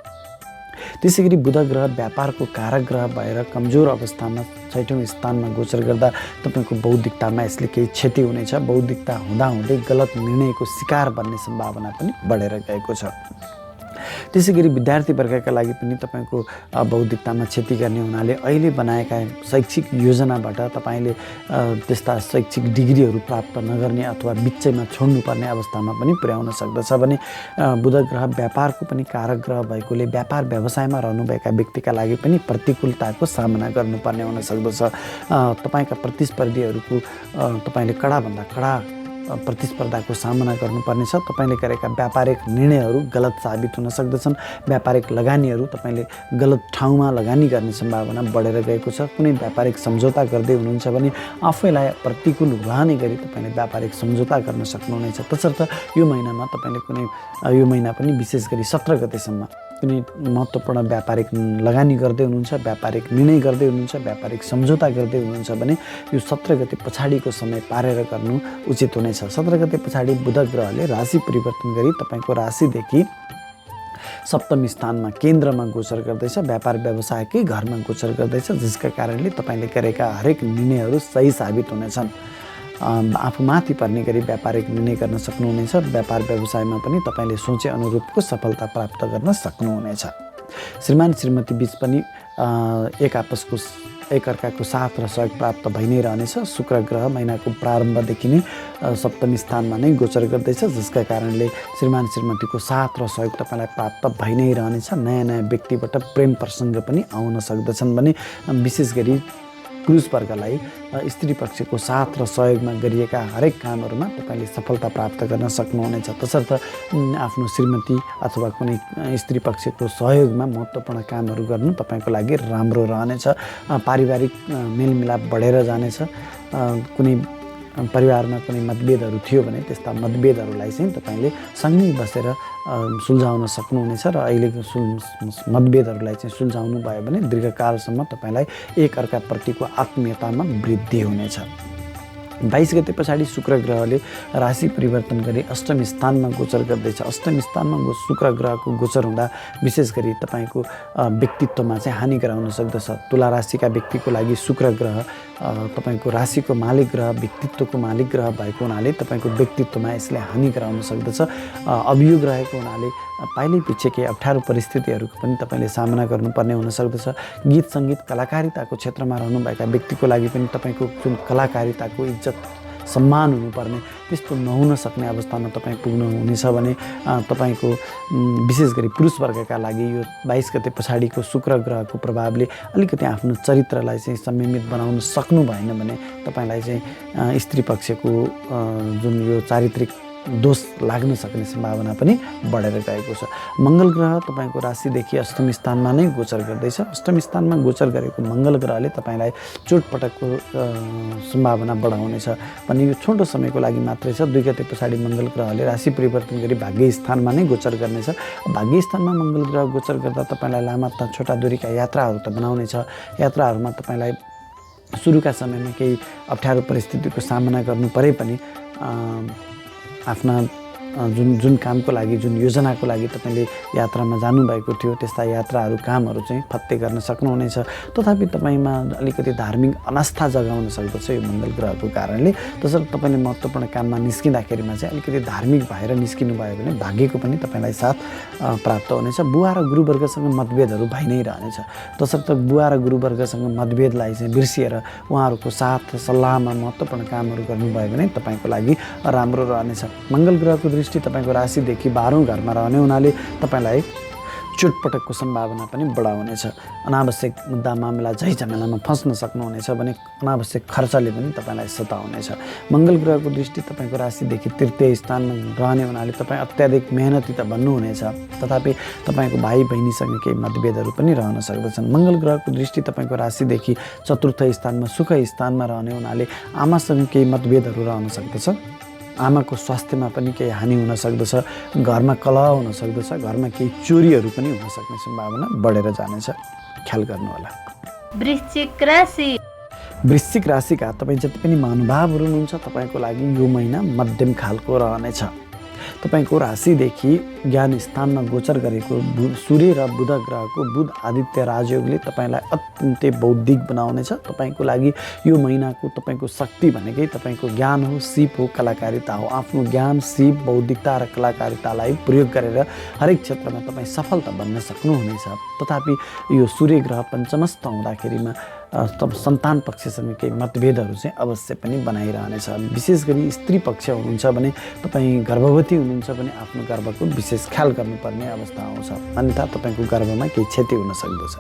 त्यसै गरी बुध ग्रह व्यापारको कारक ग्रह भएर कमजोर अवस्थामा 6औं स्थानमा गोचर गर्दा तपाईँको बौद्धिकतामा यसले केही क्षति हुनेछ। बौद्धिकता हुँदाहुँदै गलत निर्णयको शिकार बन्ने सम्भावना पनि बढेर गएको छ। त्यसै गरी विद्यार्थी वर्गका लागि पनि तपाईँको बौद्धिकतामा क्षति गर्ने हुनाले अहिले बनाएका शैक्षिक योजनाबाट तपाईँले त्यस्ता शैक्षिक डिग्रीहरू प्राप्त नगर्ने अथवा बिचैमा छोड्नुपर्ने अवस्थामा पनि पुर्याउन सक्दछ। भने बुध ग्रह व्यापारको पनि कारक ग्रह भएकोले व्यापार व्यवसायमा रहनुभएका व्यक्तिका लागि पनि प्रतिकूलताको सामना गर्नुपर्ने हुन सक्दछ। तपाईँका प्रतिस्पर्धीहरूको तपाईँले कडाभन्दा कडा प्रतिस्पर्धाको सामना गर्नुपर्नेछ। तपाईँले गरेका व्यापारिक निर्णयहरू गलत साबित हुन सक्दछन्। व्यापारिक लगानीहरू तपाईँले गलत ठाउँमा लगानी गर्ने सम्भावना बढेर गएको छ। कुनै व्यापारिक सम्झौता गर्दै हुनुहुन्छ भने आफैलाई प्रतिकूल रहने गरी तपाईँले व्यापारिक सम्झौता गर्न सक्नुहुनेछ। तसर्थ यो महिनामा तपाईँले यो महिना पनि विशेष गरी 17 गतेसम्म कुनै महत्त्वपूर्ण व्यापारिक लगानी गर्दै हुनुहुन्छ, व्यापारिक निर्णय गर्दै हुनुहुन्छ, व्यापारिक सम्झौता गर्दै हुनुहुन्छ भने यो 17 गते पछाडिको समय पारेर गर्नु उचित हुनेछ। 17 गते पछाडि बुध ग्रहले राशि परिवर्तन गरी तपाईँको राशिदेखि सप्तम स्थानमा केन्द्रमा गोचर गर्दैछ। व्यापार व्यवसायकै घरमा गोचर गर्दैछ, जसका कारणले तपाईँले गरेका हरेक निर्णयहरू सही साबित हुनेछन्। आफूमाथि पर्ने गरी व्यापारिक निर्णय गर्न सक्नुहुनेछ। व्यापार व्यवसायमा पनि तपाईँले सोचे अनुरूपको सफलता प्राप्त गर्न सक्नुहुनेछ। श्रीमान श्रीमती बीच पनि एकअर्काको साथ र सहयोग प्राप्त भइ नै रहनेछ। शुक्र ग्रह महिनाको प्रारम्भदेखि नै सप्तम स्थानमा नै गोचर गर्दैछ, जसका कारणले श्रीमान श्रीमतीको साथ र सहयोग तपाईँलाई प्राप्त भइ नै रहनेछ। नयाँ नयाँ व्यक्तिबाट प्रेम प्रसङ्ग पनि आउन सक्दछन् भने विशेष गरी पुरुष वर्गलाई स्त्री पक्षको साथ र सहयोगमा गरिएका हरेक कामहरूमा तपाईँले सफलता प्राप्त गर्न सक्नुहुनेछ। तसर्थ आफ्नो श्रीमती अथवा कुनै स्त्री पक्षको सहयोगमा महत्त्वपूर्ण कामहरू गर्नु तपाईँको लागि राम्रो रहनेछ। पारिवारिक मेलमिलाप बढेर जानेछ। कुनै परिवारमा कुनै मतभेदहरू थियो भने त्यस्ता मतभेदहरूलाई चाहिँ तपाईँले सँगै बसेर सुल्झाउन सक्नुहुनेछ र अहिलेको मतभेदहरूलाई चाहिँ सुल्झाउनु भयो भने दीर्घकालसम्म तपाईँलाई एकअर्काप्रतिको आत्मीयतामा वृद्धि हुनेछ। 22 गते पछाडि शुक्र ग्रहले राशि परिवर्तन गरी अष्टम स्थानमा गोचर गर्दैछ। अष्टम स्थानमा शुक्र ग्रहको गोचर हुँदा विशेष गरी तपाईँको व्यक्तित्वमा चाहिँ हानि गराउन सक्दछ। तुला राशिका व्यक्तिको लागि शुक्र ग्रह तपाईँको राशिको मालिक ग्रह, व्यक्तित्वको मालिक ग्रह भएको हुनाले तपाईँको व्यक्तित्वमा यसले हानि गराउन सक्दछ। अभियोग रहेको हुनाले पाइलै पछि केही अप्ठ्यारो परिस्थितिहरूको पनि तपाईँले सामना गर्नुपर्ने हुन सक्दछ। गीत सङ्गीत कलाकारिताको क्षेत्रमा रहनुभएका व्यक्तिको लागि पनि तपाईँको जुन कलाकारिताको इज्जत सम्मान हुनुपर्ने त्यस्तो नहुन सक्ने अवस्थामा तपाईँ पुग्नुहुनेछ भने तपाईँको विशेष गरी पुरुष वर्गका लागि यो 22 गते पछाडिको शुक्र ग्रहको प्रभावले अलिकति आफ्नो चरित्रलाई चाहिँ संयमित बनाउन सक्नु भएन भने तपाईँलाई चाहिँ स्त्री पक्षको जुन यो चारित्रिक दोष लाग्न सक्ने सम्भावना पनि बढेर गएको छ। मङ्गल ग्रह तपाईँको राशिदेखि अष्टम स्थानमा नै गोचर गर्दैछ। अष्टम स्थानमा गोचर गरेको मङ्गल ग्रहले तपाईँलाई चोटपटकको सम्भावना बढाउनेछ भने यो छोटो समयको लागि मात्रै छ। 2 गते पछाडि मङ्गल ग्रहले राशि परिवर्तन गरी भाग्य स्थानमा नै गोचर गर्नेछ। भाग्य स्थानमा मङ्गल ग्रह गोचर गर्दा तपाईँलाई लामा छोटा दूरीका यात्राहरू त बनाउनेछ। यात्राहरूमा तपाईँलाई सुरुका समयमा केही अप्ठ्यारो परिस्थितिको सामना गर्नु परे पनि आफ्ना जुन कामको लागि जुन योजनाको लागि तपाईँले यात्रामा जानुभएको थियो त्यस्ता यात्राहरू कामहरू चाहिँ फत्ते गर्न सक्नुहुनेछ। तथापि तपाईँमा अलिकति धार्मिक अनास्था जगाउन सक्दछ यो मङ्गल ग्रहको कारणले। त्यसर्थ तपाईँले महत्त्वपूर्ण काममा निस्किँदाखेरिमा चाहिँ अलिकति धार्मिक भएर निस्किनु भयो भने भाग्यको पनि तपाईँलाई साथ प्राप्त हुनेछ। बुवा र गुरुवर्गसँग मतभेदहरू भइ नै रहनेछ। तसर्थ बुवा र गुरुवर्गसँग मतभेदलाई चाहिँ बिर्सिएर उहाँहरूको साथ सल्लाहमा महत्त्वपूर्ण कामहरू गर्नुभयो भने तपाईँको लागि राम्रो रहनेछ। मङ्गल ग्रहको दृष्टि तपाईँको राशिदेखि 12औं घरमा रहने हुनाले तपाईँलाई चोटपटकको सम्भावना पनि बढाउनेछ। अनावश्यक मुद्दा मामला झै झमेलामा फस्न सक्नुहुनेछ भने अनावश्यक खर्चले पनि तपाईँलाई सताउनेछ। मङ्गल ग्रहको दृष्टि तपाईँको राशिदेखि तृतीय स्थानमा रहने हुनाले तपाईँ अत्याधिक मेहनती त बन्नुहुनेछ। तथापि तपाईँको भाइ बहिनीसँग केही मतभेदहरू पनि रहन सक्दछन्। मङ्गल ग्रहको दृष्टि तपाईँको राशिदेखि चतुर्थ स्थानमा सुख स्थानमा रहने हुनाले आमासँग केही मतभेदहरू रहन सक्दछ। आमाको स्वास्थ्यमा पनि केही हानि हुन सक्दछ। घरमा कलह हुन सक्दछ। घरमा केही चोरीहरू पनि हुन सक्ने सम्भावना बढेर जानेछ। ख्याल गर्नु होला। वृश्चिक राशि। वृश्चिक राशिका तपाईँ जति पनि महानुभावहरू हुनुहुन्छ तपाईँको लागि यो महिना मध्यम खालको रहनेछ। तपाईँको राशिदेखि ज्ञान स्थानमा गोचर गरेको सूर्य र बुध ग्रहको बुध आदित्य राजयोगले तपाईँलाई अत्यन्तै बौद्धिक बनाउनेछ। तपाईँको लागि यो महिनाको तपाईँको शक्ति भनेकै तपाईँको ज्ञान हो, सिप हो, कलाकारिता हो। आफ्नो ज्ञान, सिप, बौद्धिकता र कलाकारितालाई प्रयोग गरेर हरेक क्षेत्रमा तपाईँ सफलता बन्न सक्नुहुनेछ। तथापि यो सूर्य ग्रह पञ्चमस्थ हुँदाखेरिमा सन्तान पक्षसँग केही मतभेदहरू चाहिँ अवश्य पनि बनाइरहनेछ। विशेष गरी स्त्री पक्ष हुनुहुन्छ भने तपाईँ गर्भवती हुनुहुन्छ भने आफ्नो गर्भको विशेष ख्याल गर्नुपर्ने अवस्था आउँछ। अन्यथा तपाईँको गर्भमा केही क्षति हुन सक्दछ।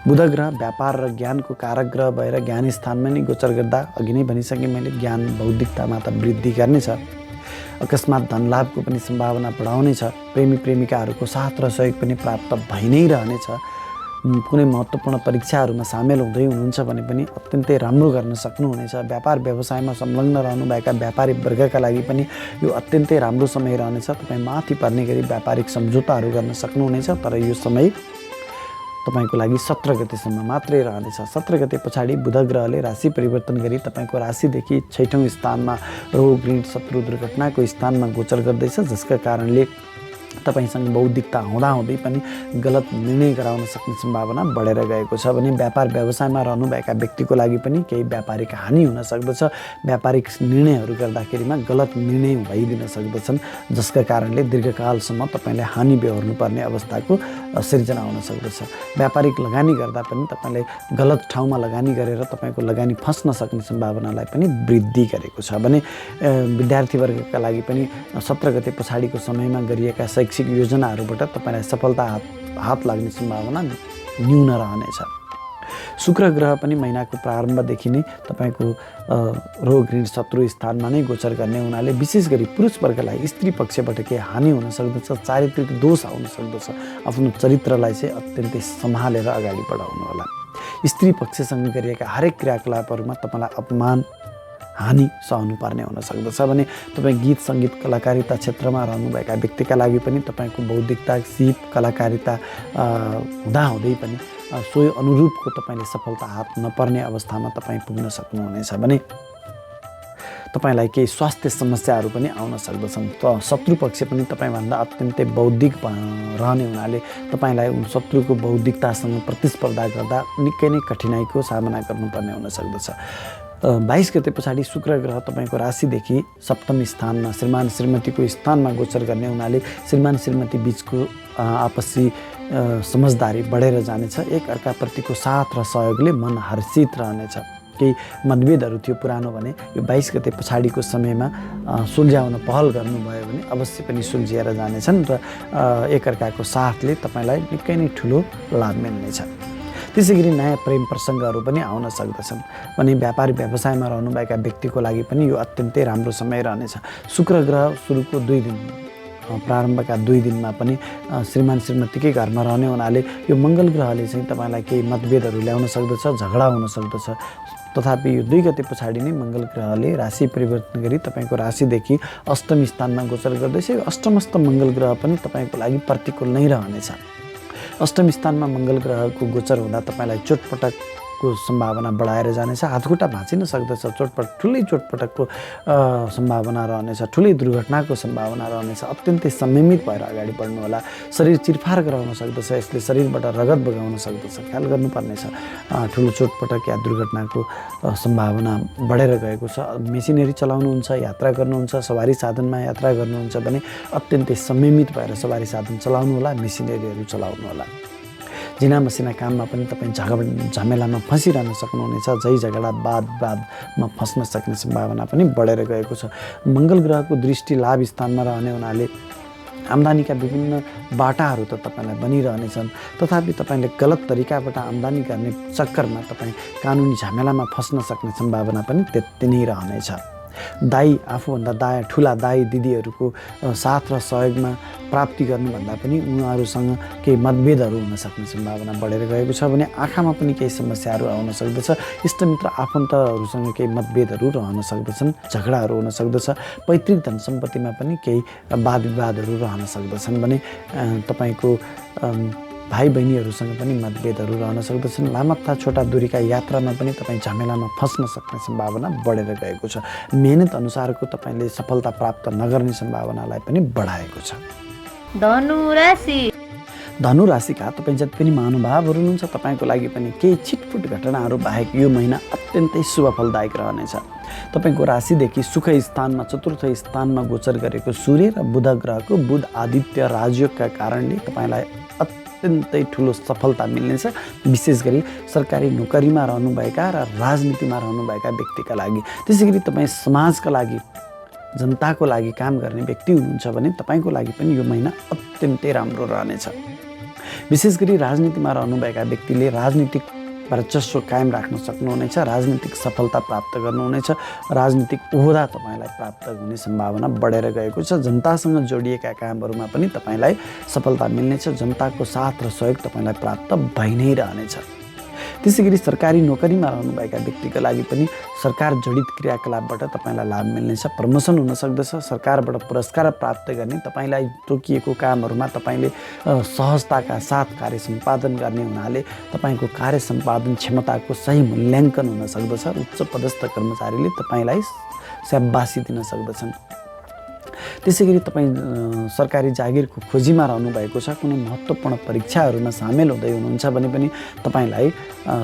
बुध ग्रह व्यापार र ज्ञानको कारक ग्रह भएर ज्ञान स्थानमा नै गोचर गर्दा अघि नै भनिसकेँ मैले ज्ञान बौद्धिकतामा त वृद्धि गर्नेछ। अकस्मात धनलाभको पनि सम्भावना बढाउनेछ। प्रेमी प्रेमिकाहरूको साथ र सहयोग पनि प्राप्त भइ नै रहनेछ। कुनै महत्त्वपूर्ण परीक्षाहरूमा सामेल हुँदै हुनुहुन्छ भने पनि अत्यन्तै राम्रो गर्न सक्नुहुनेछ। व्यापार व्यवसायमा संलग्न रहनुभएका व्यापारी वर्गका लागि पनि यो अत्यन्तै राम्रो समय रहनेछ। तपाईँ माथि पर्ने गरी व्यापारिक सम्झौताहरू गर्न सक्नुहुनेछ। तर यो समय तपाईँको लागि 17 गतेसम्म मात्रै रहनेछ। 17 गते पछाडि बुध ग्रहले राशि परिवर्तन गरी तपाईँको राशिदेखि 6औं स्थानमा रोग, ऋण, शत्रु, दुर्घटनाको स्थानमा गोचर गर्दैछ, जसका कारणले तपाईसँग बौद्धिकता हुँदाहुँदै पनि गलत निर्णय गराउन सक्ने सम्भावना बढेर गएको छ भने व्यापार व्यवसायमा रहनुभएका व्यक्तिको लागि पनि केही व्यापारिक हानि हुन सक्दछ। व्यापारिक निर्णयहरू गर्दाखेरिमा गलत निर्णय भइदिन सक्दछन्, जसका कारणले दीर्घकालसम्म तपाईँले हानि बेहोर्नु पर्ने अवस्थाको सिर्जना हुन सक्दछ। व्यापारिक लगानी गर्दा पनि तपाईँले गलत ठाउँमा लगानी गरेर तपाईँको लगानी फस्न सक्ने सम्भावनालाई पनि वृद्धि गरेको छ भने विद्यार्थी वर्गका लागि पनि 17 गते पछाडिको समयमा गरिएका शैक्षिक योजनाहरूबाट तपाईँलाई सफलता हात लाग्ने सम्भावना न्यून रहनेछ। शुक्र ग्रह पनि महिनाको प्रारम्भदेखि नै तपाईँको रोग, ऋण, शत्रु स्थानमा नै गोचर गर्ने हुनाले विशेष गरी पुरुष वर्गलाई स्त्री पक्षबाट केही हानि हुन सक्दछ। चारित्रिक दोष आउन सक्दछ। आफ्नो चरित्रलाई चाहिँ अत्यन्तै सम्हालेर अगाडि बढाउनु होला। स्त्री पक्षसँग गरिएका हरेक क्रियाकलापहरूमा तपाईँलाई अपमान, हानि सहनु पर्ने हुन सक्दछ भने तपाईँ गीत, सङ्गीत, कलाकारिता क्षेत्रमा रहनुभएका व्यक्तिका लागि पनि तपाईँको बौद्धिकता, सिप, कलाकारिता हुँदाहुँदै पनि सोही अनुरूपको तपाईँले सफलता हात नपर्ने अवस्थामा तपाईँ पुग्न सक्नुहुनेछ भने तपाईँलाई केही स्वास्थ्य समस्याहरू पनि आउन सक्दछन्। त शत्रु पक्ष पनि तपाईँभन्दा अत्यन्तै बौद्धिक रहने हुनाले तपाईँलाई उन शत्रुको बौद्धिकतासँग प्रतिस्पर्धा गर्दा निकै नै कठिनाइको सामना गर्नुपर्ने हुन सक्दछ। 22 गते पछाडि शुक्र ग्रह तपाईँको राशिदेखि 7औं स्थानमा श्रीमान श्रीमतीको स्थानमा गोचर गर्ने हुनाले श्रीमान श्रीमती बीचको आपसी समझदारी बढेर जानेछ। एक अर्काप्रतिको साथ र सहयोगले मन हर्षित रहनेछ। केही मतभेदहरू थियो पुरानो भने यो 22 गते पछाडिको समयमा सुल्झाउन पहल गर्नुभयो भने अवश्य पनि सुल्झिएर जानेछन् र एकअर्काको साथले तपाईँलाई निकै नै ठुलो लाभ मिल्नेछ। त्यसै गरी नयाँ प्रेम प्रसङ्गहरू पनि आउन सक्दछन् भने व्यापार व्यवसायमा रहनुभएका व्यक्तिको लागि पनि यो अत्यन्तै राम्रो समय रहनेछ। शुक्र ग्रह सुरुको 2 दिन प्रारम्भका 2 दिनमा पनि श्रीमान श्रीमतीकै घरमा रहने हुनाले यो मङ्गल ग्रहले चाहिँ तपाईँलाई केही मतभेदहरू ल्याउन सक्दछ, झगडा हुन सक्दछ। तथापि यो 2 गते पछाडि नै मङ्गल ग्रहले राशि परिवर्तन गरी तपाईँको राशिदेखि 8औं स्थानमा गोचर गर्दैछ। यो अष्टमस्थ मङ्गल ग्रह पनि तपाईँको लागि प्रतिकूल नै रहनेछ। 8औं स्थानमा मङ्गल ग्रहको गोचर हुँदा तपाईँलाई चोटपटकको को सम्भावना बढाएर जानेछ। हातखुट्टा भाँचिन सक्दछ, ठुलै चोटपटकको सम्भावना रहनेछ, ठुलै दुर्घटनाको सम्भावना रहनेछ। अत्यन्तै संयमित भएर अगाडि बढ्नुहोला। शरीर चिरफार गराउन सक्दछ, यसले शरीरबाट रगत बगाउन सक्दछ, ख्याल गर्नुपर्नेछ। ठुलो चोटपटक या दुर्घटनाको सम्भावना बढेर गएको छ। मेसिनरी चलाउनुहुन्छ, यात्रा गर्नुहुन्छ, सवारी साधनमा यात्रा गर्नुहुन्छ भने अत्यन्तै संयमित भएर सवारी साधन चलाउनु होला, मेसिनरीहरू चलाउनु होला। जिना मसिना काममा पनि तपाईँ झमेलामा फँसिरहन सक्नुहुनेछ। झगडा वादमा फस्न सक्ने सम्भावना पनि बढेर गएको छ। मङ्गल ग्रहको दृष्टि लाभ स्थानमा रहने हुनाले आम्दानीका विभिन्न बाटाहरू त तपाईँलाई बनिरहनेछन्। तथापि तपाईँले गलत तरिकाबाट आम्दानी गर्ने चक्करमा तपाईँ कानुनी झमेलामा फस्न सक्ने सम्भावना पनि त्यति नै रहनेछ। दाई आफूभन्दा ठुला दाई दिदीहरूको साथ र सहयोगमा प्राप्ति गर्नुभन्दा पनि उनीहरूसँग केही मतभेदहरू हुन सक्ने सम्भावना बढेर गएको छ भने आँखामा पनि केही समस्याहरू आउन सक्दछ। इष्टमित्र आफन्तहरूसँग केही मतभेदहरू रहन सक्दछन्, झगडाहरू हुन सक्दछ। पैतृक धन सम्पत्तिमा पनि केही वाद विवादहरू रहन सक्दछन् भने तपाईँको भाइ बहिनीहरूसँग पनि मतभेदहरू रहन सक्दछन्। लामा तथा छोटा दूरीका यात्रामा पनि तपाईँ झमेलामा फस्न सक्ने सम्भावना बढेर गएको छ। मेहनत अनुसारको तपाईँले सफलता प्राप्त नगर्ने सम्भावनालाई पनि बढाएको छ। धनु राशिका तपाईँ जति पनि महानुभावहरू हुनुहुन्छ तपाईँको लागि पनि केही छिटफुट घटनाहरू बाहेक यो महिना अत्यन्तै शुभ फलदायक रहनेछ। तपाईँको राशिदेखि सुख स्थानमा चतुर्थ स्थानमा गोचर गरेको सूर्य र बुध ग्रहको बुध आदित्य राजयोगका कारणले तपाईँलाई अत्यन्तै ठुलो सफलता मिल्नेछ। विशेष गरी सरकारी नोकरीमा रहनुभएका र राजनीतिमा रहनुभएका व्यक्तिका लागि, त्यसै गरी तपाईँ समाजका लागि, जनताको लागि काम गर्ने व्यक्ति हुनुहुन्छ भने तपाईँको लागि पनि यो महिना अत्यन्तै राम्रो रहनेछ। विशेष गरी राजनीतिमा रहनुभएका व्यक्तिले राजनीतिक वर्चस्व कायम राख्न सक्नुहुनेछ, राजनीतिक सफलता प्राप्त गर्नुहुनेछ, राजनीतिक ओहदा तपाईँलाई प्राप्त हुने सम्भावना बढेर गएको छ। जनतासँग जोडिएका कामहरूमा पनि तपाईँलाई सफलता मिल्नेछ। जनताको साथ र सहयोग तपाईँलाई प्राप्त भइ नै रहनेछ। त्यसै गरी सरकारी नोकरीमा रहनुभएका व्यक्तिका लागि पनि सरकार जडित क्रियाकलापबाट तपाईँलाई लाभ मिल्नेछ। प्रमोसन हुन सक्दछ। सरकारबाट पुरस्कार प्राप्त गर्ने, तपाईँलाई तोकिएको कामहरूमा तपाईँले सहजताका साथ कार्य सम्पादन गर्ने हुनाले तपाईँको कार्य सम्पादन क्षमताको सही मूल्याङ्कन हुन सक्दछ। उच्च पदस्थ कर्मचारीले तपाईँलाई स्याबासी दिन सक्दछन्। त्यसै गरी तपाईँ सरकारी जागिरको खोजीमा रहनुभएको छ, कुनै महत्त्वपूर्ण परीक्षाहरूमा सामेल हुँदै हुनुहुन्छ भने पनि तपाईँलाई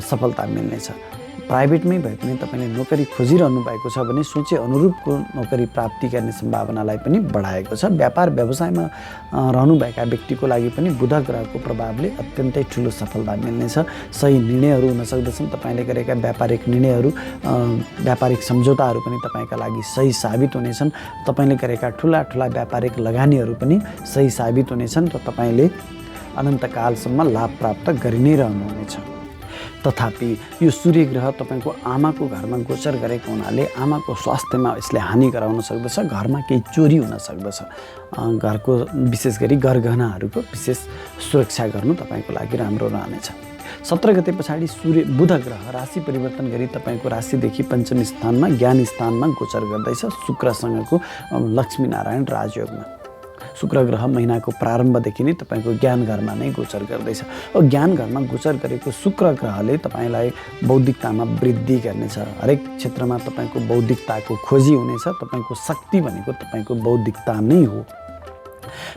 सफलता मिल्नेछ। प्राइभेटमै भए पनि तपाईँले नोकरी खोजिरहनु भएको छ भने सोचे अनुरूपको नोकरी प्राप्ति गर्ने सम्भावनालाई पनि बढाएको छ। व्यापार व्यवसायमा रहनुभएका व्यक्तिको लागि पनि बुध ग्रहको प्रभावले अत्यन्तै ठुलो सफलता मिल्नेछ। सही निर्णयहरू हुन सक्दछन्। तपाईँले गरेका व्यापारिक निर्णयहरू, व्यापारिक सम्झौताहरू पनि तपाईँका लागि सही साबित हुनेछन्। तपाईँले गरेका ठुला व्यापारिक लगानीहरू पनि सही साबित हुनेछन् र तपाईँले अनन्तकालसम्म लाभ प्राप्त गरि नै रहनुहुनेछ। तथापि यो सूर्य ग्रह तपाईँको आमाको घरमा गोचर गरेको हुनाले आमाको स्वास्थ्यमा यसले हानि गराउन सक्दछ। घरमा केही चोरी हुन सक्दछ। घरको विशेष गरी गरगहनाहरूको विशेष सुरक्षा गर्नु तपाईँको लागि राम्रो रहनेछ। 17 गते पछाडि बुध ग्रह राशि परिवर्तन गरी तपाईँको राशिदेखि पञ्चम स्थानमा ज्ञान स्थानमा गोचर गर्दैछ। शुक्रसँगको लक्ष्मीनारायण राजयोगमा शुक्र ग्रह महिनाको प्रारम्भदेखि नै तपाईँको ज्ञान घरमा नै गोचर गर्दैछ। ज्ञान घरमा गोचर गरेको शुक्र ग्रहले तपाईँलाई बौद्धिकतामा वृद्धि गर्नेछ। हरेक क्षेत्रमा तपाईँको बौद्धिकताको खोजी हुनेछ। तपाईँको शक्ति भनेको तपाईँको बौद्धिकता नै हो।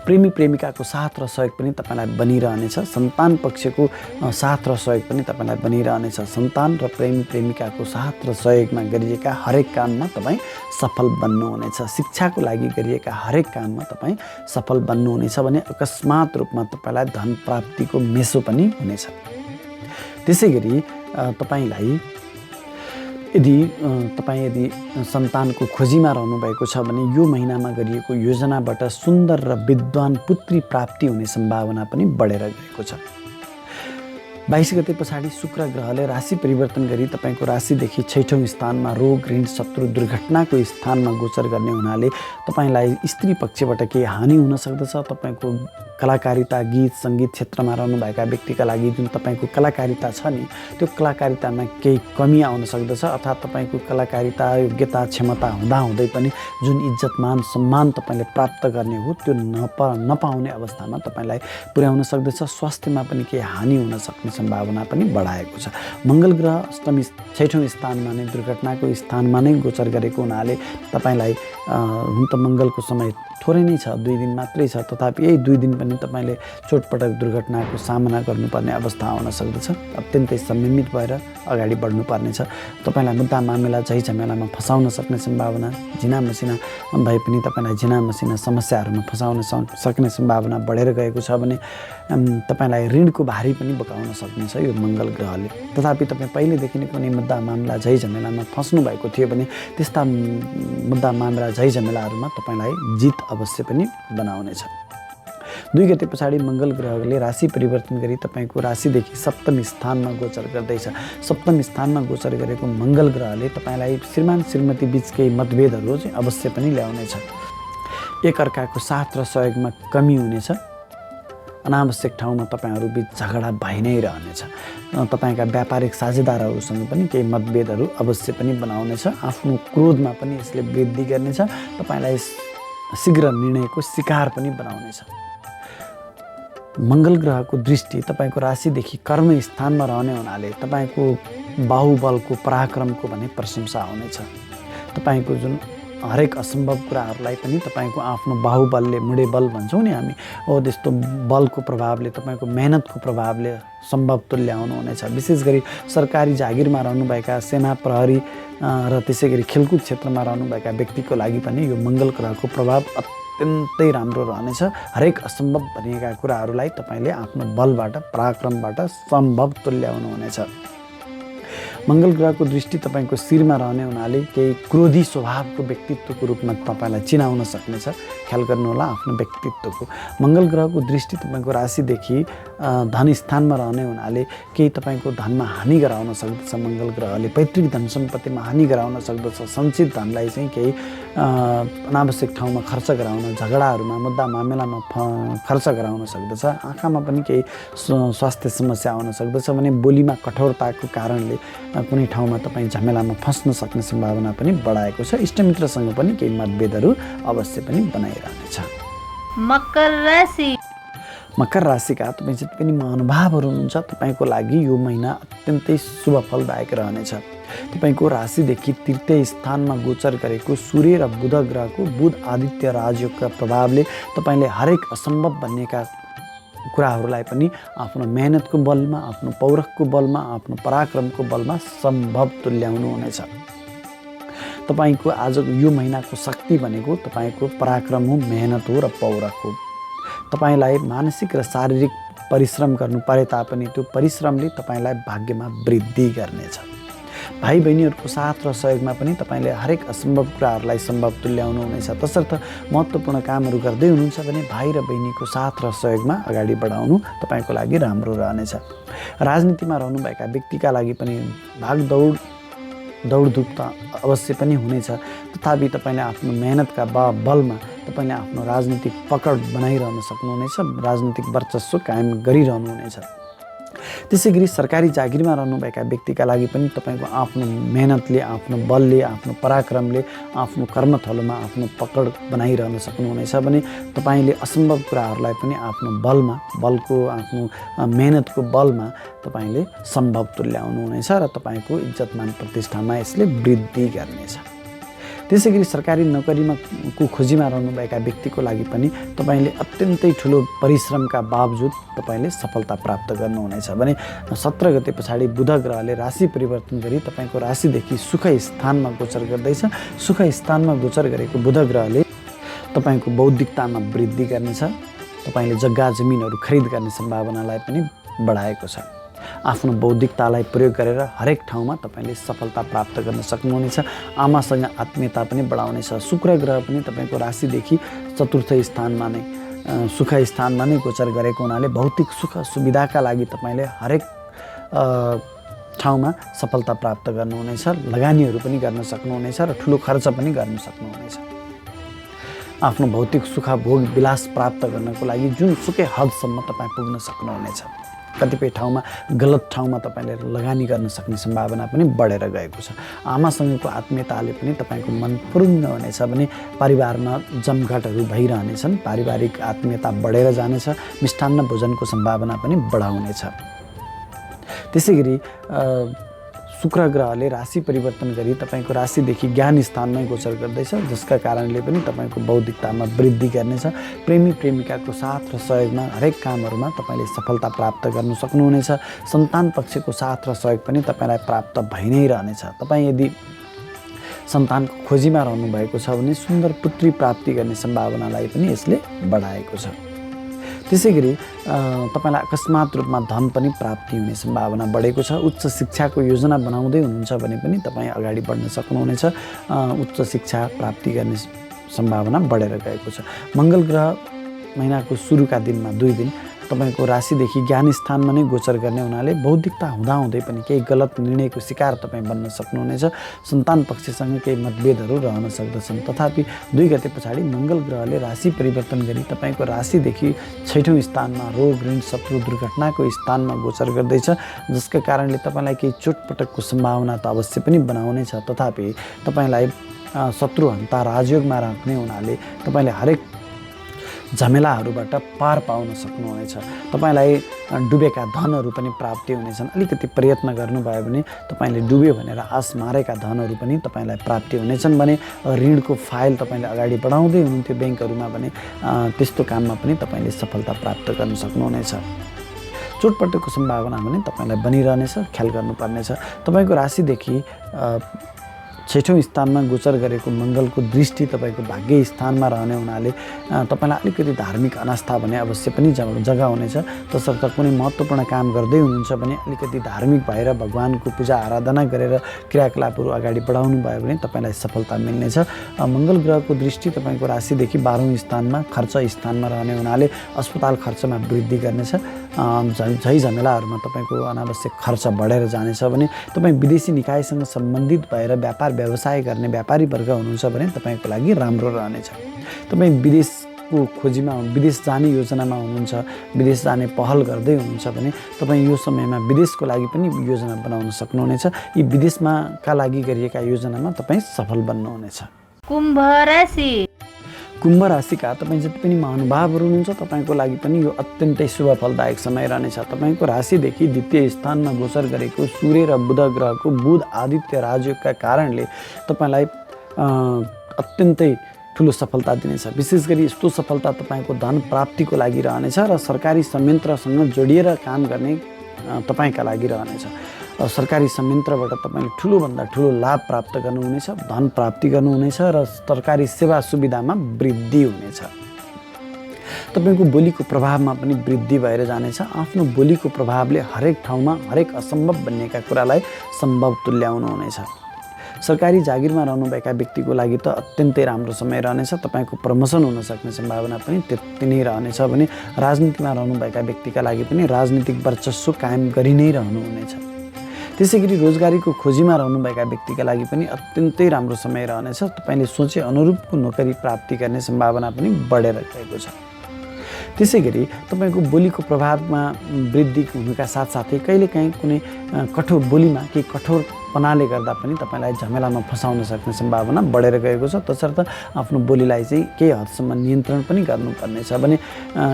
प्रेमी प्रेमिकाको साथ र सहयोग पनि तपाईँलाई बनिरहनेछ। सन्तान पक्षको साथ र सहयोग पनि तपाईँलाई बनिरहनेछ। सन्तान र प्रेमी प्रेमिकाको साथ र सहयोगमा गरिएका हरेक काममा तपाईँ सफल बन्नुहुनेछ। शिक्षाको लागि गरिएका हरेक काममा तपाईँ सफल बन्नुहुनेछ भने अकस्मात रूपमा तपाईँलाई धन प्राप्तिको मेसो पनि हुनेछ। त्यसै गरी तपाईँ यदि सन्तानको खोजीमा रहनुभएको छ भने यो महिनामा गरिएको योजनाबाट सुन्दर र विद्वान पुत्री प्राप्ति हुने सम्भावना पनि बढेर गएको छ। 22 गते पछाडि शुक्र ग्रहले राशि परिवर्तन गरी तपाईँको राशिदेखि 6औं स्थानमा रोग ऋण शत्रु दुर्घटनाको स्थानमा गोचर गर्ने हुनाले तपाईँलाई स्त्री पक्षबाट केही हानि हुन सक्दछ। तपाईँको कलाकारिता गीत सङ्गीत क्षेत्रमा रहनुभएका व्यक्तिका लागि जुन तपाईँको कलाकारिता छ नि त्यो कलाकारितामा केही कमी आउन सक्दछ। अर्थात् तपाईँको कलाकारिता योग्यता क्षमता हुँदाहुँदै पनि जुन इज्जत मान सम्मान तपाईँले प्राप्त गर्ने हो त्यो नपाउने अवस्थामा तपाईँलाई पुर्याउन सक्दछ। स्वास्थ्यमा पनि केही हानि हुन सक्ने सम्भावना पनि बढाएको छ। मङ्गल ग्रह अष्टमी 6औं स्थानमा नै दुर्घटनाको स्थानमा नै गोचर गरेको हुनाले तपाईँलाई हुन त मङ्गलको समय थोरै नै छ, 2 दिन मात्रै छ, तथापि यही 2 दिन पनि तपाईँले चोटपटक दुर्घटनाको सामना गर्नुपर्ने अवस्था आउन सक्दछ। अत्यन्तै संयमित भएर अगाडि बढ्नुपर्नेछ। तपाईँलाई मुद्दा मामिला झै झमेलामा फसाउन सक्ने सम्भावना, झिना मसिना भए पनि तपाईँलाई झिना मसिना समस्याहरूमा फसाउन सक्ने सम्भावना बढेर गएको छ भने तपाईँलाई ऋणको भारी पनि बोकाउन सक्नेछ यो मङ्गल ग्रहले। तथापि तपाईँ पहिलेदेखि नै कुनै मुद्दा मामला झै झमेलामा फस्नु भएको थियो भने त्यस्ता मुद्दा मामला झै झमेलाहरूमा तपाईँलाई जित अवश्य पनि बनाउनेछ। 2 गते पछाडि मङ्गल ग्रहले राशि परिवर्तन गरी तपाईँको राशिदेखि सप्तम स्थानमा गोचर गर्दैछ। सप्तम स्थानमा गोचर गरेको मङ्गल ग्रहले तपाईँलाई श्रीमान श्रीमती बीच केही मतभेदहरू चाहिँ अवश्य पनि ल्याउनेछ। एकअर्काको साथ र सहयोगमा कमी हुनेछ। अनावश्यक ठाउँमा तपाईँहरू बीच झगडा भइ नै रहनेछ। तपाईँका व्यापारिक साझेदारहरूसँग पनि केही मतभेदहरू अवश्य पनि बनाउनेछ। आफ्नो क्रोधमा पनि यसले वृद्धि गर्नेछ। तपाईँलाई शीघ्र निर्णयको शिकार पनि बनाउनेछ। मङ्गल ग्रहको दृष्टि तपाईँको राशिदेखि कर्म स्थानमा रहने हुनाले तपाईँको बाहुबलको पराक्रमको भने प्रशंसा हुनेछ। तपाईँको जुन हरेक असम्भव कुराहरूलाई पनि तपाईँको आफ्नो बाहुबलले, मुडे बल भन्छौँ नि हामी, हो त्यस्तो बलको प्रभावले, तपाईँको मेहनतको प्रभावले सम्भव तुल्याउनु हुनेछ। विशेष गरी सरकारी जागिरमा रहनुभएका सेना, प्रहरी र त्यसै गरी खेलकुद क्षेत्रमा रहनुभएका व्यक्तिको लागि पनि यो मङ्गल ग्रहको प्रभाव अत्यन्तै राम्रो रहनेछ। हरेक असम्भव भनिएका कुराहरूलाई तपाईँले आफ्नो बलबाट, पराक्रमबाट सम्भव तुल्याउनु हुनेछ। मङ्गल ग्रहको दृष्टि तपाईँको शिरमा रहने हुनाले केही क्रोधी स्वभावको व्यक्तित्वको रूपमा तपाईँलाई चिनाउन सक्नेछ। ख्याल गर्नुहोला आफ्नो व्यक्तित्वको। मङ्गल ग्रहको दृष्टि तपाईँको राशिदेखि धन स्थानमा रहने हुनाले केही तपाईँको धनमा हानि गराउन सक्दछ। मङ्गल ग्रहले पैतृक धन सम्पत्तिमा हानि गराउन सक्दछ। सञ्चित धनलाई चाहिँ केही अनावश्यक ठाउँमा खर्च गराउन, झगडाहरूमा, मुद्दा मामिलामा खर्च गराउन सक्दछ। आँखामा पनि केही स्वास्थ्य समस्या आउन सक्दछ भने बोलीमा कठोरताको कारणले कुनै ठाउँमा तपाईँ झमेलामा फस्न सक्ने सम्भावना पनि बढाएको छ। इष्टमित्रसँग पनि केही मतभेदहरू अवश्य पनि बनाइरहनेछ। मकर राशि। मकर राशिका तपाईँ जति पनि महानुभावहरू हुनुहुन्छ तपाईँको लागि यो महिना अत्यन्तै शुभ फलदायक रहनेछ। तपाईँको राशिदेखि तृतीय स्थानमा गोचर गरेको सूर्य र बुध ग्रहको बुध आदित्य राजयोगका प्रभावले तपाईँले हरेक असम्भव भनिएका कुराहरूलाई पनि आफ्नो मेहनतको बलमा, आफ्नो पौरखको बलमा, आफ्नो पराक्रमको बलमा सम्भव तुल्याउनु हुनेछ। तपाईँको आजको यो महिनाको शक्ति भनेको तपाईँको पराक्रम हो, मेहनत हो र पौरख हो। तपाईँलाई मानसिक र शारीरिक परिश्रम गर्नु परे तापनि त्यो परिश्रमले तपाईँलाई भाग्यमा वृद्धि गर्नेछ। भाइ बहिनीहरूको साथ र सहयोगमा पनि तपाईँले हरेक असम्भव कुराहरूलाई सम्भव तुल्याउनु हुनेछ। तसर्थ महत्त्वपूर्ण कामहरू गर्दै हुनुहुन्छ भने भाइ र बहिनीको साथ र सहयोगमा अगाडि बढाउनु तपाईँको लागि राम्रो रहनेछ। राजनीतिमा रहनुभएका व्यक्तिका लागि पनि दौडधुप त अवश्य पनि हुनेछ। तथापि तपाईँले आफ्नो मेहनतका बलमा तपाईँले आफ्नो राजनीतिक पकड बनाइरहन सक्नुहुनेछ, राजनीतिक वर्चस्व कायम गरिरहनुहुनेछ। त्यसै गरी सरकारी जागिरमा रहनुभएका व्यक्तिका लागि पनि तपाईँको आफ्नो मेहनतले, आफ्नो बलले, आफ्नो पराक्रमले, आफ्नो कर्मथलोमा आफ्नो पकड बनाइरहन सक्नुहुनेछ भने तपाईँले असम्भव कुराहरूलाई पनि आफ्नो बलमा, बलको आफ्नो मेहनतको बलमा तपाईँले सम्भव तुल्याउनु हुनेछ र तपाईँको इज्जतमान प्रतिष्ठामा यसले वृद्धि गर्नेछ। त्यसै गरी सरकारी नोकरीमा खोजीमा रहनुभएका व्यक्तिको लागि पनि तपाईँले अत्यन्तै ठुलो परिश्रमका बावजुद तपाईँले सफलता प्राप्त गर्नुहुनेछ भने 17 गते पछाडि बुध ग्रहले राशि परिवर्तन गरी तपाईँको राशिदेखि सुख स्थानमा गोचर गर्दैछ। सुख स्थानमा गोचर गरेको बुध ग्रहले तपाईँको बौद्धिकतामा वृद्धि गर्नेछ। तपाईँले जग्गा जमिनहरू खरिद गर्ने सम्भावनालाई पनि बढाएको छ। आफ्नो बौद्धिकतालाई प्रयोग गरेर हरेक ठाउँमा तपाईँले सफलता प्राप्त गर्न सक्नुहुनेछ। आमासँग आत्मीयता पनि बढाउनेछ। शुक्र ग्रह पनि तपाईँको राशिदेखि चतुर्थ स्थानमा नै सुख स्थानमा नै गोचर गरेको हुनाले भौतिक सुख सुविधाका लागि तपाईँले हरेक ठाउँमा सफलता प्राप्त गर्नुहुनेछ। लगानीहरू पनि गर्न सक्नुहुनेछ र ठुलो खर्च पनि गर्न सक्नुहुनेछ। आफ्नो भौतिक सुख भोग विलास प्राप्त गर्नको लागि जुनसुकै हदसम्म तपाईँ पुग्न सक्नुहुनेछ। कतिपय ठाउँमा गलत ठाउँमा तपाईँले लगानी गर्न सक्ने सम्भावना पनि बढेर गएको छ। आमासँगको आत्मीयताले पनि तपाईँको मन फुरुङ्ग हुनेछ भने परिवारमा जमघटहरू भइरहनेछन्। पारिवारिक आत्मीयता बढेर जानेछ। मिष्टान्न भोजनको सम्भावना पनि बढाउनेछ। त्यसै गरी शुक्र ग्रहले राशि परिवर्तन गरी तपाईँको राशिदेखि ज्ञान स्थानमै गोचर गर्दैछ, जसका कारणले पनि तपाईँको बौद्धिकतामा वृद्धि गर्नेछ। प्रेमी प्रेमिकाको साथ र सहयोगमा हरेक कामहरूमा तपाईँले सफलता प्राप्त गर्नु सक्नुहुनेछ। सन्तान पक्षको साथ र सहयोग पनि तपाईँलाई प्राप्त भइ नै रहनेछ। तपाईँ यदि सन्तानको खोजीमा रहनु भएको छ भने सुन्दर पुत्री प्राप्ति गर्ने सम्भावनालाई पनि यसले बढाएको छ। त्यसै गरी तपाईँलाई अकस्मात रूपमा धन पनि प्राप्ति हुने सम्भावना बढेको छ। उच्च शिक्षाको योजना बनाउँदै हुनुहुन्छ भने पनि तपाईँ अगाडि बढ्न सक्नुहुनेछ। उच्च शिक्षा प्राप्ति गर्ने सम्भावना बढेर गएको छ। मङ्गल ग्रह महिनाको सुरुका दिनमा 2 दिन तपाईँको राशिदेखि ज्ञान स्थानमा नै गोचर गर्ने हुनाले बौद्धिकता हुँदाहुँदै पनि केही गलत निर्णयको शिकार तपाईँ बन्न सक्नुहुनेछ। सन्तान पक्षसँग केही मतभेदहरू रहन सक्दछन्। तथापि 2 गते पछाडि मङ्गल ग्रहले राशि परिवर्तन गरी तपाईँको राशिदेखि 6औँ स्थानमा रोग ऋण शत्रु दुर्घटनाको स्थानमा गोचर गर्दैछ, जसका कारणले तपाईँलाई केही चोटपटकको सम्भावना त अवश्य पनि बनाउनेछ। तथापि तपाईँलाई शत्रु हन्ता राजयोगमा राख्ने हुनाले तपाईँले हरेक झमेलाहरूबाट पार पाउन सक्नुहुनेछ। तपाईँलाई डुबेका धनहरू पनि प्राप्ति हुनेछन्। अलिकति प्रयत्न गर्नुभयो भने तपाईँले डुब्यो भनेर आश मारेका धनहरू पनि तपाईँलाई प्राप्ति हुनेछन् भने ऋणको फाइल तपाईँले अगाडि बढाउँदै हुनुहुन्थ्यो ब्याङ्कहरूमा भने त्यस्तो काममा पनि तपाईँले सफलता प्राप्त गर्न सक्नुहुनेछ। चोटपटकको सम्भावना भने तपाईँलाई बनिरहनेछ, ख्याल गर्नुपर्नेछ। तपाईँको राशिदेखि 6औँ स्थानमा गोचर गरेको मङ्गलको दृष्टि तपाईँको भाग्य स्थानमा रहने हुनाले तपाईँलाई अलिकति धार्मिक अनास्था भने अवश्य पनि जगाउनेछ। तसर्थ कुनै महत्त्वपूर्ण काम गर्दै हुनुहुन्छ भने अलिकति धार्मिक भएर भगवानको पूजा आराधना गरेर क्रियाकलापहरू अगाडि बढाउनु भयो भने तपाईँलाई सफलता मिल्नेछ। मङ्गल ग्रहको दृष्टि तपाईँको राशिदेखि 12औँ स्थानमा खर्च स्थानमा रहने हुनाले अस्पताल खर्चमा वृद्धि गर्नेछ। झै झमेलाहरूमा तपाईँको अनावश्यक खर्च बढेर जानेछ भने तपाईँ विदेशी निकायसँग सम्बन्धित भएर व्यापार व्यवसाय गर्ने व्यापारी वर्ग हुनुहुन्छ भने तपाईँको लागि राम्रो रहनेछ। तपाईँ विदेशको खोजीमा विदेश जाने योजनामा हुनुहुन्छ, विदेश जाने पहल गर्दै हुनुहुन्छ भने तपाईँ यो समयमा विदेशको लागि पनि योजना बनाउन सक्नुहुनेछ। यी विदेशमा का लागि गरिएका योजनामा तपाईँ सफल बन्नुहुनेछ। कुम्भ राशि। कुम्भ राशिका तपाईँ जति पनि महानुभावहरू हुनुहुन्छ तपाईँको लागि पनि यो अत्यन्तै शुभ फलदायक समय रहनेछ। तपाईँको राशिदेखि 2य स्थानमा गोचर गरेको सूर्य र बुध ग्रहको बुध आदित्य राजयोगका कारणले तपाईँलाई अत्यन्तै ठुलो सफलता दिनेछ। विशेष गरी यस्तो सफलता तपाईँको धन प्राप्तिको लागि रहनेछ र सरकारी संयन्त्रसँग जोडिएर काम गर्ने तपाईँका लागि रहनेछ। सरकारी संयन्त्रबाट तपाईँले ठुलोभन्दा ठुलो लाभ प्राप्त गर्नुहुनेछ, धन प्राप्ति गर्नुहुनेछ र सरकारी सेवा सुविधामा वृद्धि हुनेछ। तपाईँको बोलीको प्रभावमा पनि वृद्धि भएर जानेछ। आफ्नो बोलीको प्रभावले हरेक ठाउँमा हरेक असम्भव बन्नेका कुरालाई सम्भव तुल्याउनुहुनेछ। सरकारी जागिरमा रहनुभएका व्यक्तिको लागि त अत्यन्तै राम्रो समय रहनेछ। तपाईँको प्रमोसन हुन सक्ने सम्भावना पनि त्यति नै रहनेछ भने राजनीतिमा रहनुभएका व्यक्तिका लागि पनि राजनीतिक वर्चस्व कायम गरि नै रहनुहुनेछ। त्यसै गरी रोजगारीको खोजीमा रहनुभएका व्यक्तिका लागि पनि अत्यन्तै राम्रो समय रहनेछ। तपाईँले सोचे अनुरूपको नोकरी प्राप्ति गर्ने सम्भावना पनि बढेर गएको छ। त्यसै गरी तपाईँको बोलीको प्रभावमा वृद्धि हुनुका साथसाथै कहिलेकाहीँ कुनै कठोर बोलीमा केही कठोरपनाले गर्दा पनि तपाईँलाई झमेलामा फसाउन सक्ने सम्भावना बढेर गएको छ। तसर्थ आफ्नो बोलीलाई चाहिँ केही हदसम्म नियन्त्रण पनि गर्नुपर्नेछ भने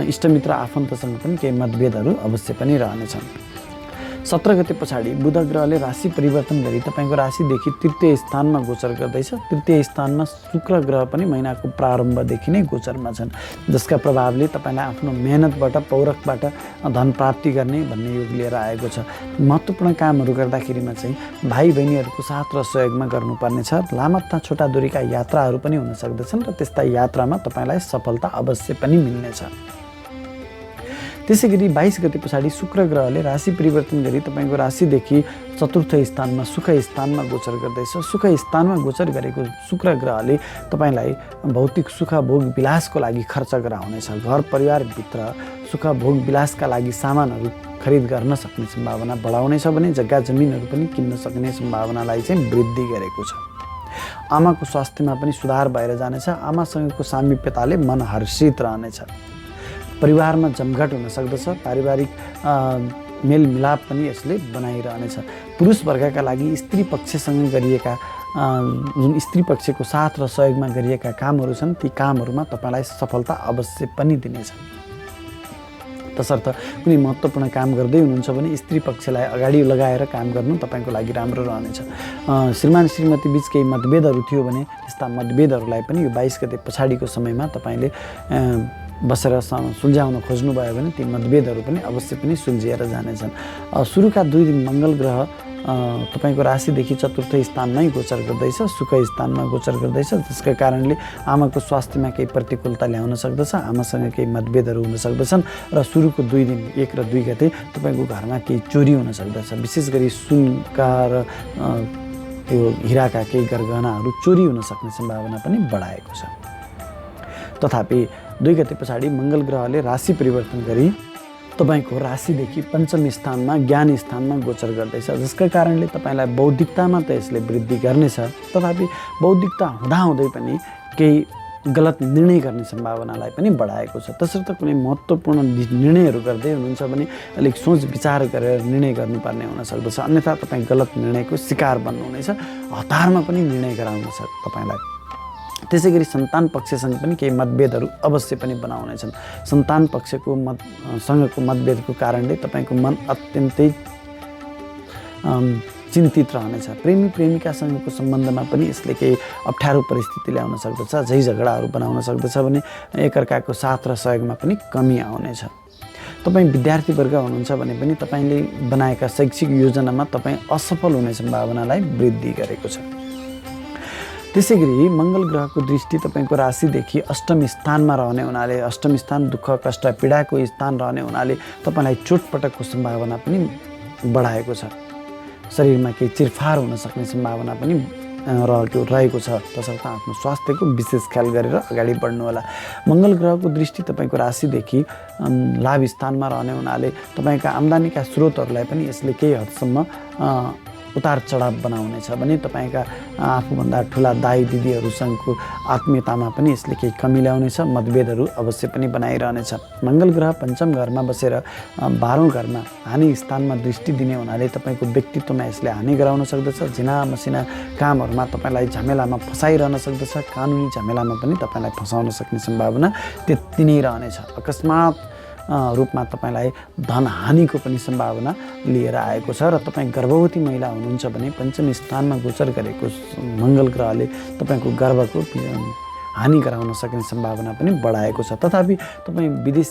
इष्टमित्र आफन्तसँग पनि केही मतभेदहरू अवश्य पनि रहनेछन्। 17 गते पछाडि बुध ग्रहले राशि परिवर्तन गरी तपाईँको राशिदेखि 3य स्थानमा गोचर गर्दैछ। 3य स्थानमा शुक्र ग्रह पनि महिनाको प्रारम्भदेखि नै गोचरमा छन्, जसका प्रभावले तपाईँलाई आफ्नो मेहनतबाट पौरखबाट धन प्राप्ति गर्ने भन्ने योग लिएर आएको छ। महत्त्वपूर्ण कामहरू गर्दाखेरिमा चाहिँ भाइ बहिनीहरूको साथ र सहयोगमा गर्नुपर्नेछ। लामा तथा छोटा दूरीका यात्राहरू पनि हुन सक्दछन् र त्यस्ता यात्रामा तपाईँलाई सफलता अवश्य पनि मिल्नेछ। त्यसै गरी 22 गते पछाडि शुक्र ग्रहले राशि परिवर्तन गरी तपाईँको राशिदेखि 4थ स्थानमा सुख स्थानमा गोचर गर्दैछ। सुख स्थानमा गोचर गरेको शुक्र ग्रहले तपाईँलाई भौतिक सुख भोग विलासको लागि खर्च गराउनेछ। घर परिवारभित्र सुख भोग विलासका लागि सामानहरू खरिद गर्न सक्ने सम्भावना बढाउनेछ भने जग्गा जमिनहरू पनि किन्न सक्ने सम्भावनालाई चाहिँ वृद्धि गरेको छ। आमाको स्वास्थ्यमा पनि सुधार भएर जानेछ। आमासँगको सामिप्यताले मन हर्षित रहनेछ। परिवारमा जमघट हुन सक्दछ। पारिवारिक मेलमिलाप पनि यसले बनाइरहनेछ। पुरुष वर्गका लागि स्त्री पक्षसँग गरिएका जुन स्त्री पक्षको साथ र सहयोगमा गरिएका कामहरू छन् ती कामहरूमा तपाईँलाई सफलता अवश्य पनि दिनेछ। तसर्थ कुनै महत्त्वपूर्ण काम गर्दै हुनुहुन्छ भने स्त्री पक्षलाई अगाडि लगाएर काम गर्नु तपाईँको लागि राम्रो रहनेछ। श्रीमान श्रीमती बिच केही मतभेदहरू थियो भने त्यस्ता मतभेदहरूलाई पनि यो 22 गते पछाडिको समयमा तपाईँले बसेर सुल्झाउन खोज्नुभयो भने ती मतभेदहरू पनि अवश्य पनि सुल्झिएर जानेछन्। सुरुका 2 दिन मङ्गल ग्रह तपाईँको राशिदेखि चतुर्थ स्थानमै गोचर गर्दैछ, सुख स्थानमा गोचर गर्दैछ, जसका कारणले आमाको स्वास्थ्यमा केही प्रतिकूलता ल्याउन सक्दछ, आमासँग केही मतभेदहरू हुन सक्दछन् र सुरुको 2 दिन 1 र 2 गते तपाईँको घरमा केही चोरी हुन सक्दछ। विशेष गरी सुनका र त्यो हिराका केही गरगहनाहरू चोरी हुन सक्ने सम्भावना पनि बढाएको छ। तथापि 2 गते पछाडि मङ्गल ग्रहले राशि परिवर्तन गरी तपाईँको राशिदेखि पञ्चम स्थानमा ज्ञान स्थानमा गोचर गर्दैछ, जसका कारणले तपाईँलाई बौद्धिकतामा त यसले वृद्धि गर्नेछ, तथापि बौद्धिकता हुँदाहुँदै पनि केही गलत निर्णय गर्ने सम्भावनालाई पनि बढाएको छ। तसर्थ कुनै महत्त्वपूर्ण निर्णयहरू गर्दै हुनुहुन्छ भने अलिक सोच विचार गरेर निर्णय गर्नुपर्ने हुन सक्दछ, अन्यथा तपाईँ गलत निर्णयको शिकार बन्नुहुनेछ, हतारमा पनि निर्णय गराउन सक्छ तपाईँलाई। त्यसै गरी सन्तान पक्षसँग पनि केही मतभेदहरू अवश्य पनि बनाउनेछन्। सन्तान पक्षको सँगको मतभेदको कारणले तपाईँको मन अत्यन्तै चिन्तित रहनेछ। प्रेमी प्रेमिकासँगको सम्बन्धमा पनि यसले केही अप्ठ्यारो परिस्थिति ल्याउन सक्दछ, झै झगडाहरू बनाउन सक्दछ भने एकअर्काको साथ र सहयोगमा पनि कमी आउनेछ। तपाईँ विद्यार्थीवर्ग हुनुहुन्छ भने पनि तपाईँले बनाएका शैक्षिक योजनामा तपाईँ असफल हुने सम्भावनालाई वृद्धि गरेको छ। त्यसै गरी मङ्गल ग्रहको दृष्टि तपाईँको राशिदेखि अष्टम स्थानमा रहने हुनाले, अष्टम स्थान दुःख कष्ट पीडाको स्थान रहने हुनाले तपाईँलाई चोटपटकको सम्भावना पनि बढाएको छ। शरीरमा केही चिरफार हुन सक्ने सम्भावना पनि रहेको छ। तसर्थ आफ्नो स्वास्थ्यको विशेष ख्याल गरेर अगाडि बढ्नुहोला। मङ्गल ग्रहको दृष्टि तपाईँको राशिदेखि लाभ स्थानमा रहने हुनाले तपाईँका आम्दानीका स्रोतहरूलाई पनि यसले केही हदसम्म उतार चढाव बनाउनेछ भने तपाईँका आफूभन्दा ठुला दाइ दिदीहरूसँगको आत्मीयतामा पनि यसले केही कमी ल्याउनेछ, मतभेदहरू अवश्य पनि बनाइरहनेछ। मङ्गल ग्रह पञ्चम घरमा बसेर 12औं घरमा हानि स्थानमा दृष्टि दिने हुनाले तपाईँको व्यक्तित्वमा यसले हानि गराउन सक्दछ, झिना मसिना कामहरूमा तपाईँलाई झमेलामा फसाइरहन सक्दछ, कानुनी झमेलामा पनि तपाईँलाई फसाउन सक्ने सम्भावना त्यति नै रहनेछ। अकस्मात रूपमा तपाईँलाई धनहानिको पनि सम्भावना लिएर आएको छ र तपाईँ गर्भवती महिला हुनुहुन्छ भने पञ्चम स्थानमा गोचर गरेको मङ्गल ग्रहले तपाईँको गर्भको हानि गराउन सक्ने सम्भावना पनि बढाएको छ। तथापि तपाईँ विदेश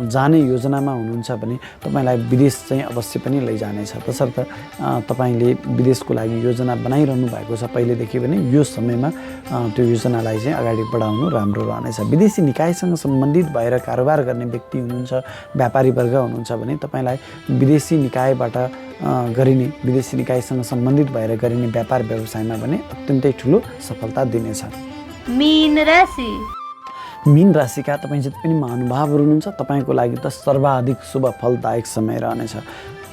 जाने योजनामा हुनुहुन्छ भने तपाईँलाई विदेश चाहिँ अवश्य पनि लैजानेछ। तसर्थ तपाईँले विदेशको लागि योजना बनाइरहनु भएको छ पहिलेदेखि भने यो समयमा त्यो योजनालाई चाहिँ अगाडि बढाउनु राम्रो रहनेछ। विदेशी निकायसँग सम्बन्धित भएर कारोबार गर्ने व्यक्ति हुनुहुन्छ, व्यापारी वर्ग हुनुहुन्छ भने तपाईँलाई विदेशी निकायबाट गरिने, विदेशी निकायसँग सम्बन्धित भएर गरिने व्यापार व्यवसायमा भने अत्यन्तै ठुलो सफलता दिनेछ। मीन राशि। मीन राशिका तपाईँ जति पनि महानुभावहरू हुनुहुन्छ तपाईँको लागि त सर्वाधिक शुभ फलदायक समय रहनेछ।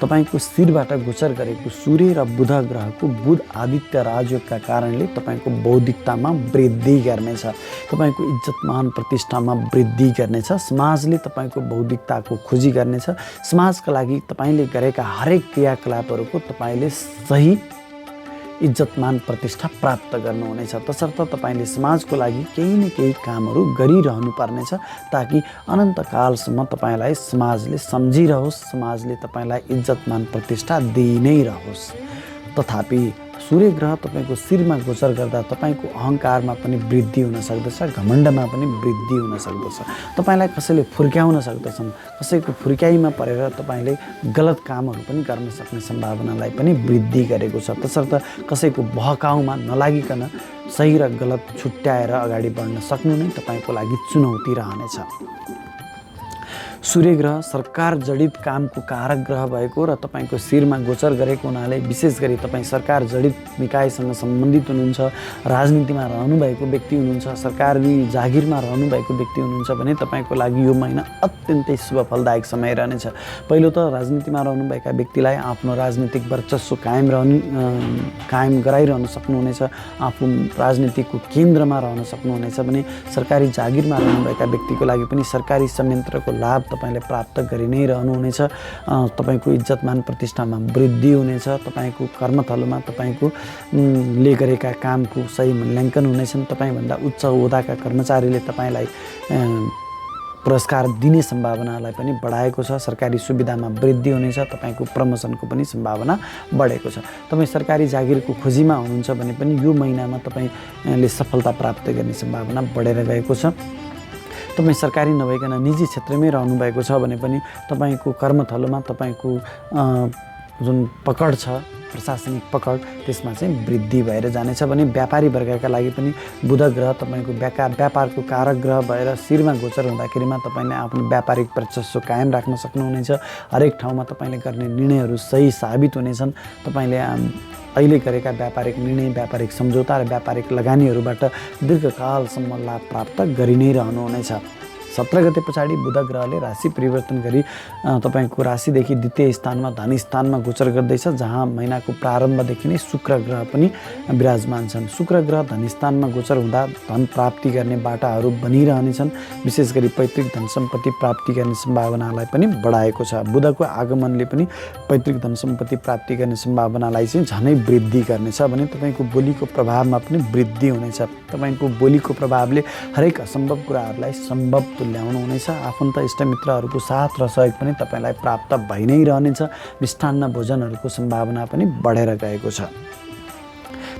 तपाईँको शिरबाट गोचर गरेको सूर्य र बुध ग्रहको बुध आदित्य राजयोगका कारणले तपाईँको बौद्धिकतामा वृद्धि गर्नेछ, तपाईँको इज्जतमान प्रतिष्ठामा वृद्धि गर्नेछ, समाजले तपाईँको बौद्धिकताको खोजी गर्नेछ, समाजका लागि तपाईँले गरेका हरेक क्रियाकलापहरूको तपाईँले सही इज्जतमान प्रतिष्ठा प्राप्त गर्नुहुनेछ। तसर्थ तपाईँले समाजको लागि केही न केही कामहरू गरिरहनु पर्नेछ ताकि अनन्तकालसम्म तपाईँलाई समाजले सम्झिरहोस्, समाजले तपाईँलाई इज्जतमान प्रतिष्ठा दिइ नै रहोस्। तथापि सूर्य ग्रह तपाईँको शिरमा गोचर गर्दा तपाईँको अहङ्कारमा पनि वृद्धि हुन सक्दछ, घमण्डमा पनि वृद्धि हुन सक्दछ। तपाईँलाई कसैले फुर्क्याउन सक्दछन्, कसैको फुर्क्याइमा परेर तपाईँले गलत कामहरू पनि गर्न सक्ने सम्भावनालाई पनि वृद्धि गरेको छ। तसर्थ कसैको बहकाउमा नलागिकन सही र गलत छुट्याएर अगाडि बढ्न सक्नु नै तपाईँको लागि चुनौती रहनेछ। सूर्य ग्रह सरकार जडित कामको कारक ग्रह भएको र तपाईँको शिरमा गोचर गरेको हुनाले विशेष गरी तपाईँ सरकार जडित निकायसँग सम्बन्धित हुनुहुन्छ, राजनीतिमा रहनुभएको व्यक्ति हुनुहुन्छ, सरकारी जागिरमा रहनुभएको व्यक्ति हुनुहुन्छ भने तपाईँको लागि यो महिना अत्यन्तै शुभ फलदायक समय रहनेछ। पहिलो त राजनीतिमा रहनुभएका व्यक्तिलाई आफ्नो राजनीतिक वर्चस्व कायम गराइरहन सक्नुहुनेछ, आफू राजनीतिको केन्द्रमा रहन सक्नुहुनेछ भने सरकारी जागिरमा रहनुभएका व्यक्तिको लागि पनि सरकारी संयन्त्रको लाभ तपाईँले प्राप्त गरि नै रहनुहुनेछ। तपाईँको इज्जतमान प्रतिष्ठामा वृद्धि हुनेछ, तपाईँको कर्मथलोमा तपाईँको ले गरेका कामको सही मूल्याङ्कन हुनेछन्, तपाईँभन्दा उच्च ओहदाका कर्मचारीले तपाईँलाई पुरस्कार दिने सम्भावनालाई पनि बढाएको छ। सरकारी सुविधामा वृद्धि हुनेछ, तपाईँको प्रमोसनको पनि सम्भावना बढेको छ। तपाईँ सरकारी जागिरको खोजीमा हुनुहुन्छ भने पनि यो महिनामा तपाईँले सफलता प्राप्त गर्ने सम्भावना बढेर गएको छ। तपाईँ सरकारी नभइकन निजी क्षेत्रमै रहनुभएको छ भने पनि तपाईँको कर्मथलोमा तपाईँको जुन पकड छ, प्रशासनिक पकड, त्यसमा चाहिँ वृद्धि भएर जानेछ भने व्यापारी वर्गका लागि पनि बुध ग्रह तपाईँको व्यापारको कारक ग्रह भएर शिरमा गोचर हुँदाखेरिमा तपाईँले आफ्नो व्यापारिक वर्चस्व कायम राख्न सक्नुहुनेछ। हरेक ठाउँमा तपाईँले गर्ने निर्णयहरू सही साबित हुनेछन्। तपाईँले अहिले गरेका व्यापारिक निर्णय, व्यापारिक सम्झौता र व्यापारिक लगानीहरूबाट दीर्घकालसम्म लाभ प्राप्त गरि नै रहनुहुनेछ। 17 गते पछाडि बुध ग्रहले राशि परिवर्तन गरी तपाईँको राशिदेखि द्वितीय स्थानमा धन स्थानमा गोचर गर्दैछ, जहाँ महिनाको प्रारम्भदेखि नै शुक्र ग्रह पनि विराजमान छन्। शुक्र ग्रह धन स्थानमा गोचर हुँदा धन प्राप्ति गर्ने बाटाहरू बनिरहनेछन्। विशेष गरी पैतृक धन सम्पत्ति प्राप्ति गर्ने सम्भावनालाई पनि बढाएको छ। बुधको आगमनले पनि पैतृक धन सम्पत्ति प्राप्ति गर्ने सम्भावनालाई चाहिँ झनै वृद्धि गर्नेछ भने तपाईँको बोलीको प्रभावमा पनि वृद्धि हुनेछ। तपाईँको बोलीको प्रभावले हरेक असम्भव कुराहरूलाई सम्भव तुल्याउनु हुनेछ। आफन्त इष्टमित्रहरूको साथ र सहयोग पनि तपाईँलाई प्राप्त भइ नै रहनेछ। मिष्टान्न भोजनहरूको सम्भावना पनि बढेर गएको छ।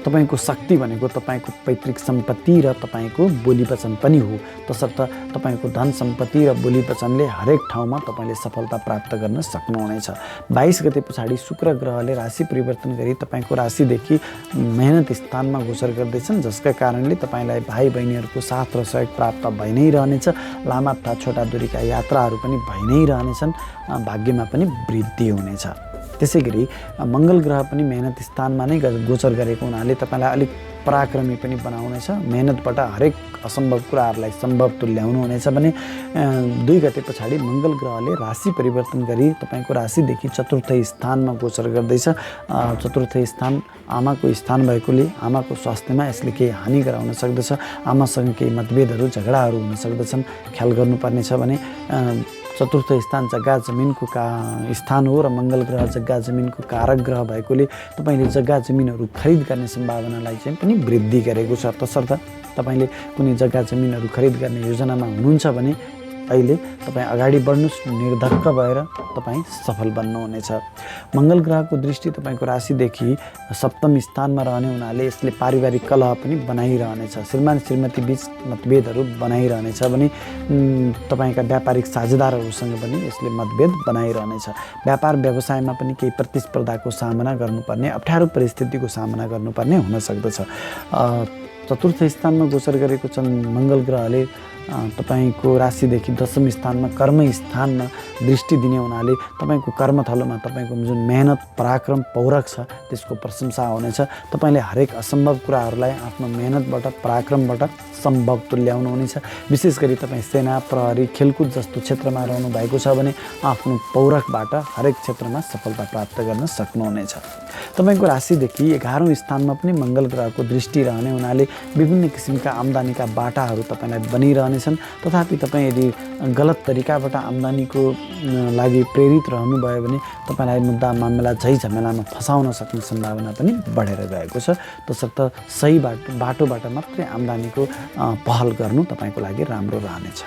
तपाईँको शक्ति भनेको तपाईँको पैतृक सम्पत्ति र तपाईँको बोली वचन पनि हो। तसर्थ तपाईँको धन सम्पत्ति र बोली वचनले हरेक ठाउँमा तपाईँले सफलता प्राप्त गर्न सक्नुहुनेछ। 22 गते पछाडि शुक्र ग्रहले राशि परिवर्तन गरी तपाईँको राशिदेखि मेहनत स्थानमा गोचर गर्दैछन्, जसका कारणले तपाईँलाई भाइ बहिनीहरूको साथ र सहयोग प्राप्त भइ नै रहनेछ। लामा तथा छोटा दूरीका यात्राहरू पनि भइ नै रहनेछन्। भाग्यमा पनि वृद्धि हुनेछ। त्यसै गरी मङ्गल ग्रह पनि मेहनत स्थानमा नै गोचर गरेको हुनाले तपाईँलाई अलिक पराक्रमी पनि बनाउनेछ। मेहनतबाट हरेक असम्भव कुराहरूलाई सम्भव तुल्याउनु हुनेछ भने 2 गते पछाडि मङ्गल ग्रहले राशि परिवर्तन गरी तपाईँको राशिदेखि चतुर्थ स्थानमा गोचर गर्दैछ। चतुर्थ स्थान आमाको स्थान भएकोले आमाको स्वास्थ्यमा यसले केही हानि गराउन सक्दछ। आमासँग केही मतभेदहरू, झगडाहरू हुन सक्दछन्। ख्याल गर्नुपर्ने छ भने चतुर्थ स्थान जग्गा जमिनको स्थान हो र मङ्गल ग्रह जग्गा जमिनको कारक ग्रह भएकोले तपाईँले जग्गा जमिनहरू खरिद गर्ने सम्भावनालाई चाहिँ पनि वृद्धि गरेको छ। तसर्थ तपाईँले कुनै जग्गा जमिनहरू खरिद गर्ने योजनामा हुनुहुन्छ भने अहिले तपाईँ अगाडि बढ्नुहोस्, निर्धक्क भएर तपाईँ सफल बन्नुहुनेछ। मङ्गल ग्रहको दृष्टि तपाईँको राशिदेखि सप्तम स्थानमा रहने हुनाले यसले पारिवारिक कलह पनि बनाइरहनेछ। श्रीमान श्रीमती बीच मतभेदहरू बनाइरहनेछ भने तपाईँका व्यापारिक साझेदारहरूसँग पनि यसले मतभेद बनाइरहनेछ। व्यापार व्यवसायमा पनि केही प्रतिस्पर्धाको सामना गर्नुपर्ने, अप्ठ्यारो परिस्थितिको सामना गर्नुपर्ने हुन सक्दछ। चतुर्थ स्थानमा गोचर गरेको छन् मङ्गल ग्रहले तपाईँको राशिदेखि दशम स्थानमा कर्म स्थानमा दृष्टि दिने हुनाले तपाईँको कर्मथलोमा तपाईँको जुन मेहनत, पराक्रम, पौरख छ त्यसको प्रशंसा हुनेछ। तपाईँले हरेक असम्भव कुराहरूलाई आफ्नो मेहनतबाट, पराक्रमबाट सम्भव तुल्याउनु हुनेछ। विशेष गरी तपाईँ सेना, प्रहरी, खेलकुद जस्तो क्षेत्रमा रहनु भएको छ भने आफ्नो पौरखबाट हरेक क्षेत्रमा सफलता प्राप्त गर्न सक्नुहुनेछ। तपाईँको राशिदेखि 11औं स्थानमा पनि मङ्गल ग्रहको दृष्टि रहने हुनाले विभिन्न किसिमका आम्दानीका बाटाहरू तपाईँलाई बनिरहनेछन्। तथापि तपाईँ यदि गलत तरिकाबाट आम्दानीको लागि प्रेरित रहनुभयो भने तपाईँलाई मुद्दा मामला झै झमेलामा फसाउन सक्ने सम्भावना पनि बढेर गएको छ। तसर्थ सही बाटोबाट मात्रै आम्दानीको पहल गर्नु तपाईँको लागि राम्रो रहनेछ।